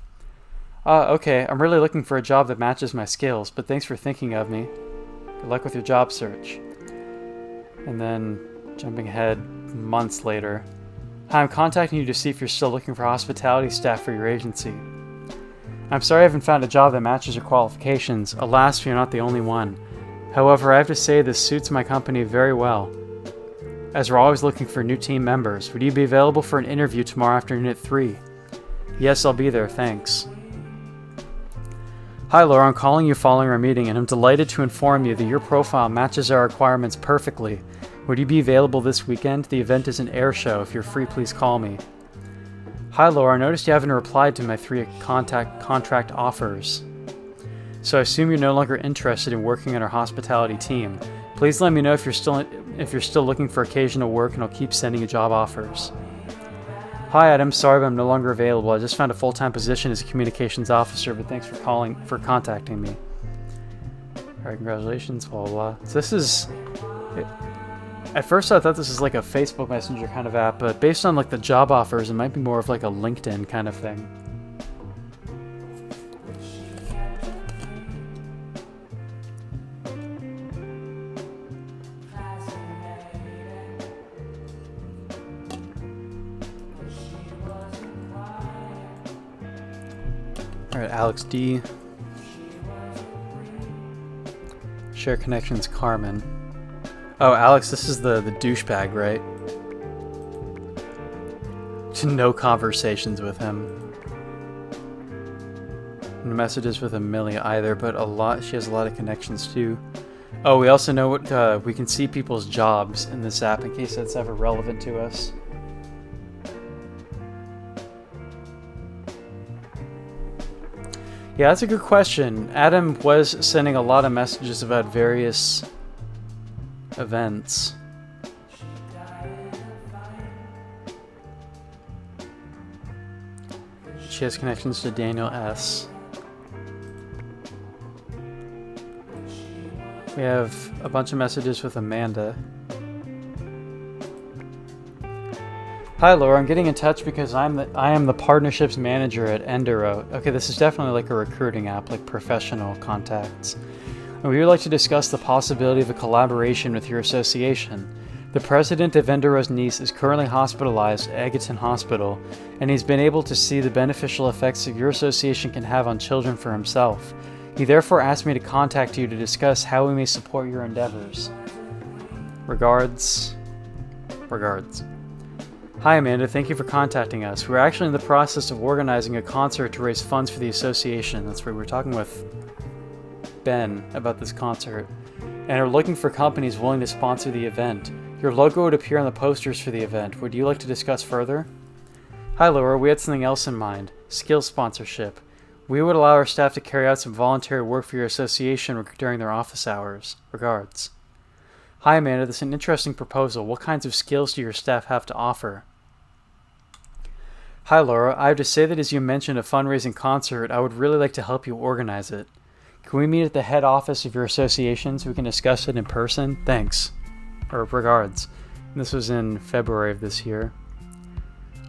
Okay, I'm really looking for a job that matches my skills, but thanks for thinking of me. Good luck with your job search. And then, jumping ahead months later. Hi, I'm contacting you to see if you're still looking for hospitality staff for your agency. I'm sorry I haven't found a job that matches your qualifications. Alas, you're not the only one. However, I have to say this suits my company very well, as we're always looking for new team members. Would you be available for an interview tomorrow afternoon at 3? Yes, I'll be there, thanks. Hi Laura, I'm calling you following our meeting, and I'm delighted to inform you that your profile matches our requirements perfectly. Would you be available this weekend? The event is an air show. If you're free, please call me. Hi Laura, I noticed you haven't replied to my 3 contract offers. So I assume you're no longer interested in working on our hospitality team. Please let me know if you're still looking for occasional work, and I'll keep sending you job offers. Hi Adam, sorry but I'm no longer available. I just found a full-time position as a communications officer, but thanks for contacting me. Alright, congratulations, blah blah blah. So this is... At first I thought this was like a Facebook Messenger kind of app, but based on like the job offers, it might be more of like a LinkedIn kind of thing. Alright, Alex D. Share connections, Carmen. Oh, Alex, this is the douchebag, right? No conversations with him. No messages with Amelia either, but she has a lot of connections too. Oh, we also know what, we can see people's jobs in this app in case that's ever relevant to us. Yeah, that's a good question. Adam was sending a lot of messages about various events. She has connections to Daniel S. We have a bunch of messages with Amanda. Hi Laura, I'm getting in touch because I am the partnerships manager at Enduro. Okay, this is definitely like a recruiting app, like professional contacts. And we would like to discuss the possibility of a collaboration with your association. The president of Enduro's niece is currently hospitalized at Edgerton Hospital, and he's been able to see the beneficial effects that your association can have on children for himself. He therefore asked me to contact you to discuss how we may support your endeavors. Regards. Hi Amanda, thank you for contacting us. We're actually in the process of organizing a concert to raise funds for the association. That's right, we're talking with Ben about this concert, and are looking for companies willing to sponsor the event. Your logo would appear on the posters for the event. Would you like to discuss further? Hi Laura, we had something else in mind. Skill sponsorship. We would allow our staff to carry out some voluntary work for your association during their office hours. Regards. Hi Amanda, this is an interesting proposal. What kinds of skills do your staff have to offer? Hi Laura, I have to say that as you mentioned a fundraising concert, I would really like to help you organize it. Can we meet at the head office of your association so we can discuss it in person? Thanks. Or regards. And this was in February of this year.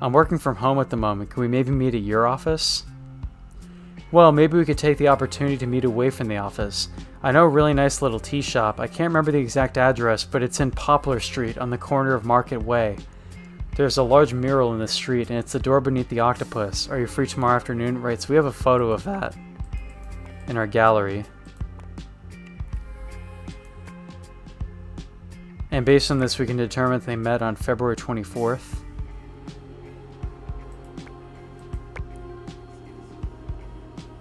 I'm working from home at the moment. Can we maybe meet at your office? Well, maybe we could take the opportunity to meet away from the office. I know a really nice little tea shop. I can't remember the exact address, but it's in Poplar Street on the corner of Market Way. There's a large mural in the street, and it's the door beneath the octopus. Are you free tomorrow afternoon? Right, so we have a photo of that in our gallery. And based on this, we can determine that they met on February 24th.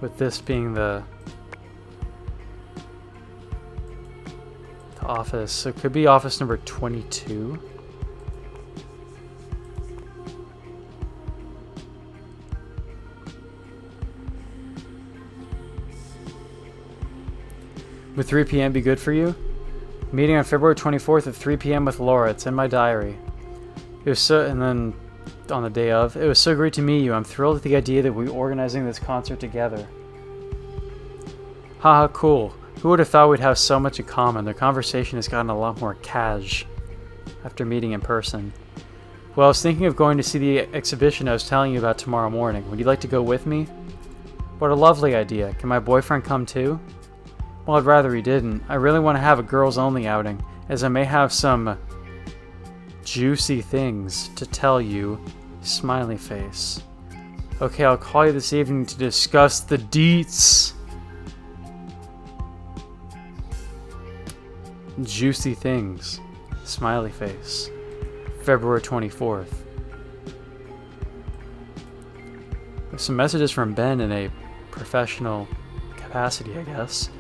With this being the office. So it could be office number 22. Would 3 p.m. be good for you? Meeting on February 24th at 3 p.m. with Laura. It's in my diary. It was so, and then on the day of, it was so great to meet you. I'm thrilled at the idea that we're organizing this concert together. Haha, cool. Who would have thought we'd have so much in common? The conversation has gotten a lot more cash after meeting in person. Well, I was thinking of going to see the exhibition I was telling you about tomorrow morning. Would you like to go with me? What a lovely idea. Can my boyfriend come too? Well, I'd rather he didn't. I really want to have a girls-only outing, as I may have some juicy things to tell you. Smiley face. Okay, I'll call you this evening to discuss the deets. Juicy things. Smiley face. February 24th. There's some messages from Ben in a professional capacity, I guess.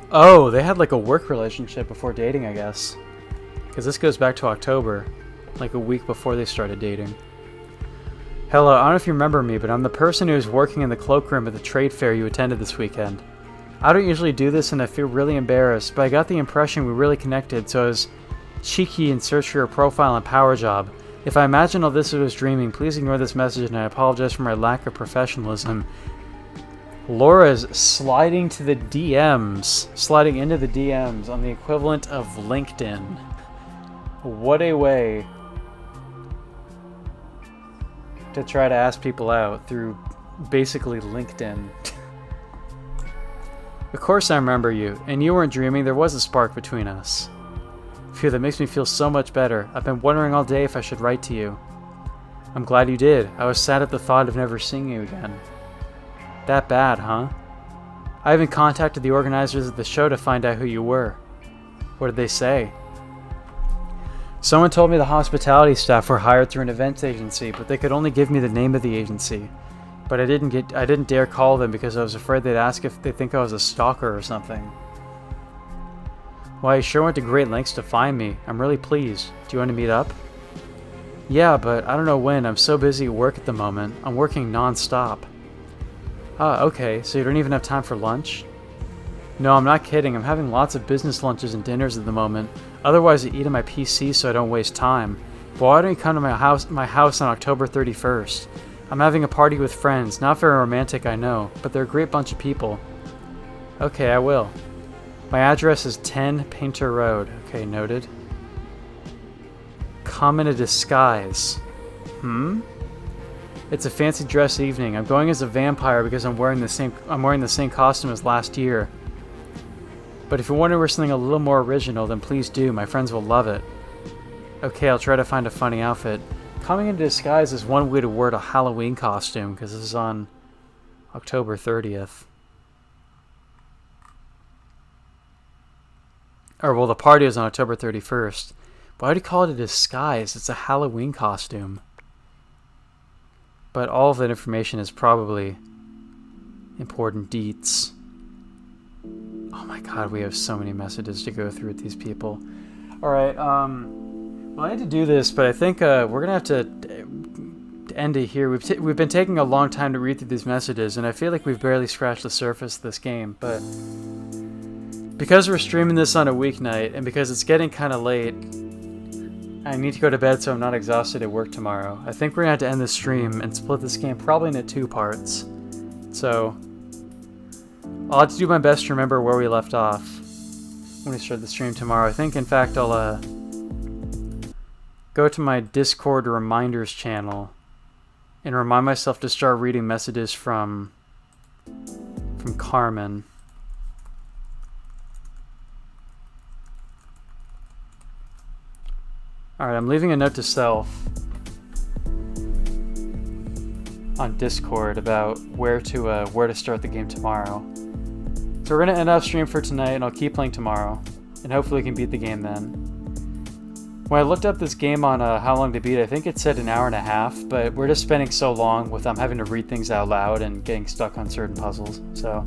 Oh, they had like a work relationship before dating, I guess. Because this goes back to October, like a week before they started dating. Hello, I don't know if you remember me, but I'm the person who was working in the cloakroom at the trade fair you attended this weekend. I don't usually do this and I feel really embarrassed, but I got the impression we really connected, so I was cheeky and searched for your profile on PowerJob. If I imagine all this was dreaming, please ignore this message and I apologize for my lack of professionalism. Laura's sliding into the DMs on the equivalent of LinkedIn. What a way to try to ask people out through basically LinkedIn. Of course I remember you, and you weren't dreaming, there was a spark between us. Phew, that makes me feel so much better. I've been wondering all day if I should write to you. I'm glad you did. I was sad at the thought of never seeing you again. That bad, huh? I even contacted the organizers of the show to find out who you were. What did they say? Someone told me the hospitality staff were hired through an events agency, but they could only give me the name of the agency. But I didn't dare call them because I was afraid they'd ask if they think I was a stalker or something. Well, you sure went to great lengths to find me. I'm really pleased. Do you want to meet up? Yeah, but I don't know when. I'm so busy at work at the moment. I'm working non-stop. Ah, okay, so you don't even have time for lunch? No, I'm not kidding. I'm having lots of business lunches and dinners at the moment. Otherwise, I eat on my PC so I don't waste time. But why don't you come to my house on October 31st? I'm having a party with friends. Not very romantic, I know, but they're a great bunch of people. Okay, I will. My address is 10 Painter Road. Okay, noted. Come in a disguise. It's a fancy dress evening. I'm going as a vampire because I'm wearing the same costume as last year. But if you're wondering for something a little more original, then please do. My friends will love it. Okay, I'll try to find a funny outfit. Coming in disguise is one way to wear a Halloween costume, because this is on October 30th. Or, well, the party is on October 31st. Why do you call it a disguise? It's a Halloween costume. But all of that information is probably important deets. Oh my god, we have so many messages to go through with these people. Alright, well, I had to do this, but I think we're going to have to end it here. We've been taking a long time to read through these messages, and I feel like we've barely scratched the surface of this game, but because we're streaming this on a weeknight, and because it's getting kind of late, I need to go to bed so I'm not exhausted at work tomorrow. I think we're going to have to end the stream and split this game probably into 2 parts. So I'll have to do my best to remember where we left off when we start the stream tomorrow. I think, in fact, I'll go to my Discord reminders channel and remind myself to start reading messages from Carmen. Alright, I'm leaving a note to self on Discord about where to start the game tomorrow. So we're gonna end off stream for tonight, and I'll keep playing tomorrow, and hopefully we can beat the game then. When I looked up this game on how long to beat, I think it said an hour and a half, but we're just spending so long with having to read things out loud and getting stuck on certain puzzles. So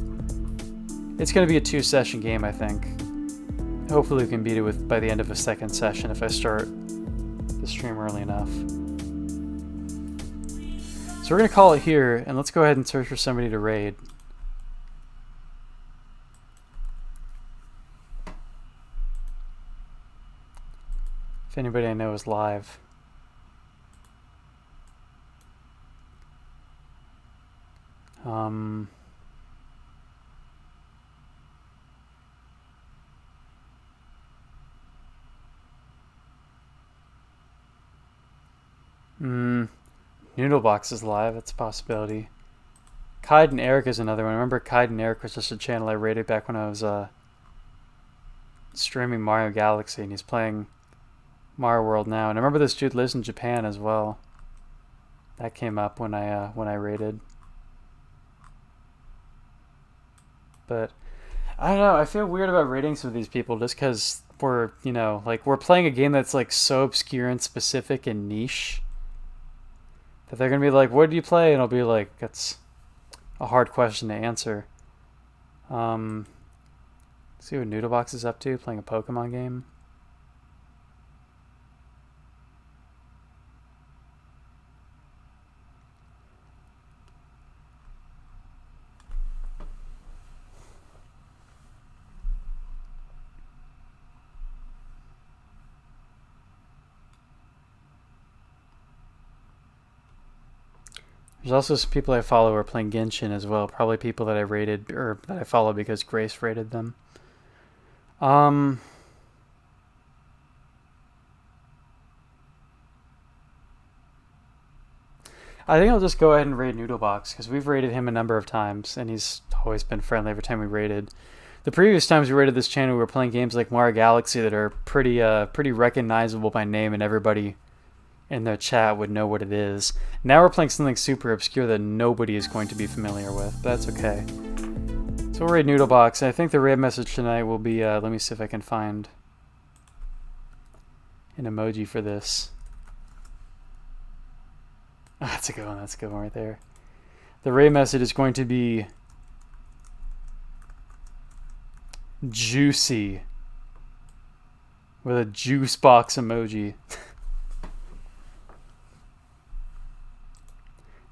it's gonna be a 2-session game, I think. Hopefully we can beat it by the end of a 2nd session if I start the stream early enough. So we're going to call it here, and let's go ahead and search for somebody to raid. If anybody I know is live. Noodlebox is live. That's a possibility. Kide and Eric is another one. I remember Kide and Eric was just a channel I rated back when I was streaming Mario Galaxy, and he's playing Mario World now. And I remember this dude lives in Japan as well. That came up when I rated. But I don't know. I feel weird about rating some of these people just because we're, you know, like we're playing a game that's like so obscure and specific and niche that they're gonna be like, "What do you play?" And I'll be like, "That's a hard question to answer." See what Noodlebox is up to, playing a Pokemon game. There's also some people I follow who are playing Genshin as well. Probably people that I rated, or that I follow because Grace rated them. I think I'll just go ahead and raid Noodlebox because we've rated him a number of times and he's always been friendly every time we raided. The previous times we raided this channel, we were playing games like Mario Galaxy that are pretty recognizable by name, and everybody in their chat would know what it is. Now we're playing something super obscure that nobody is going to be familiar with, but that's okay. So we'll raid Noodlebox, and I think the raid message tonight will be, let me see if I can find an emoji for this. Oh, that's a good one, right there. The raid message is going to be juicy with a juice box emoji.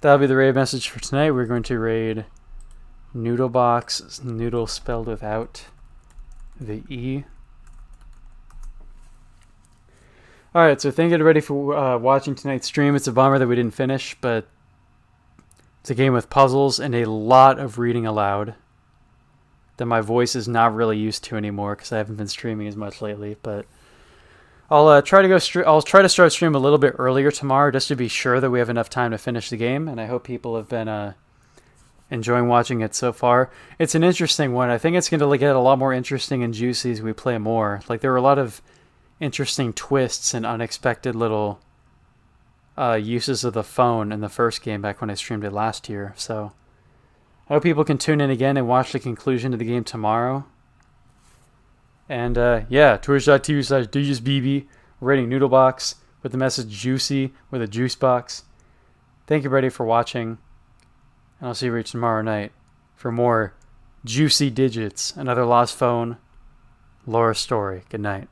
That'll be the raid message for tonight. We're going to raid Noodlebox, noodle spelled without the E. Alright, so thank you everybody for watching tonight's stream. It's a bummer that we didn't finish, but it's a game with puzzles and a lot of reading aloud that my voice is not really used to anymore because I haven't been streaming as much lately, but I'll try to start stream a little bit earlier tomorrow just to be sure that we have enough time to finish the game, and I hope people have been enjoying watching it so far. It's an interesting one. I think it's going to get a lot more interesting and juicy as we play more. Like, there were a lot of interesting twists and unexpected little uses of the phone in the first game back when I streamed it last year, so I hope people can tune in again and watch the conclusion of the game tomorrow. And yeah, twitch.tv/DJsBB, rating Noodlebox with the message juicy with a juice box. Thank you, everybody, for watching. And I'll see you tomorrow night for more juicy digits, another lost phone, Laura's story. Good night.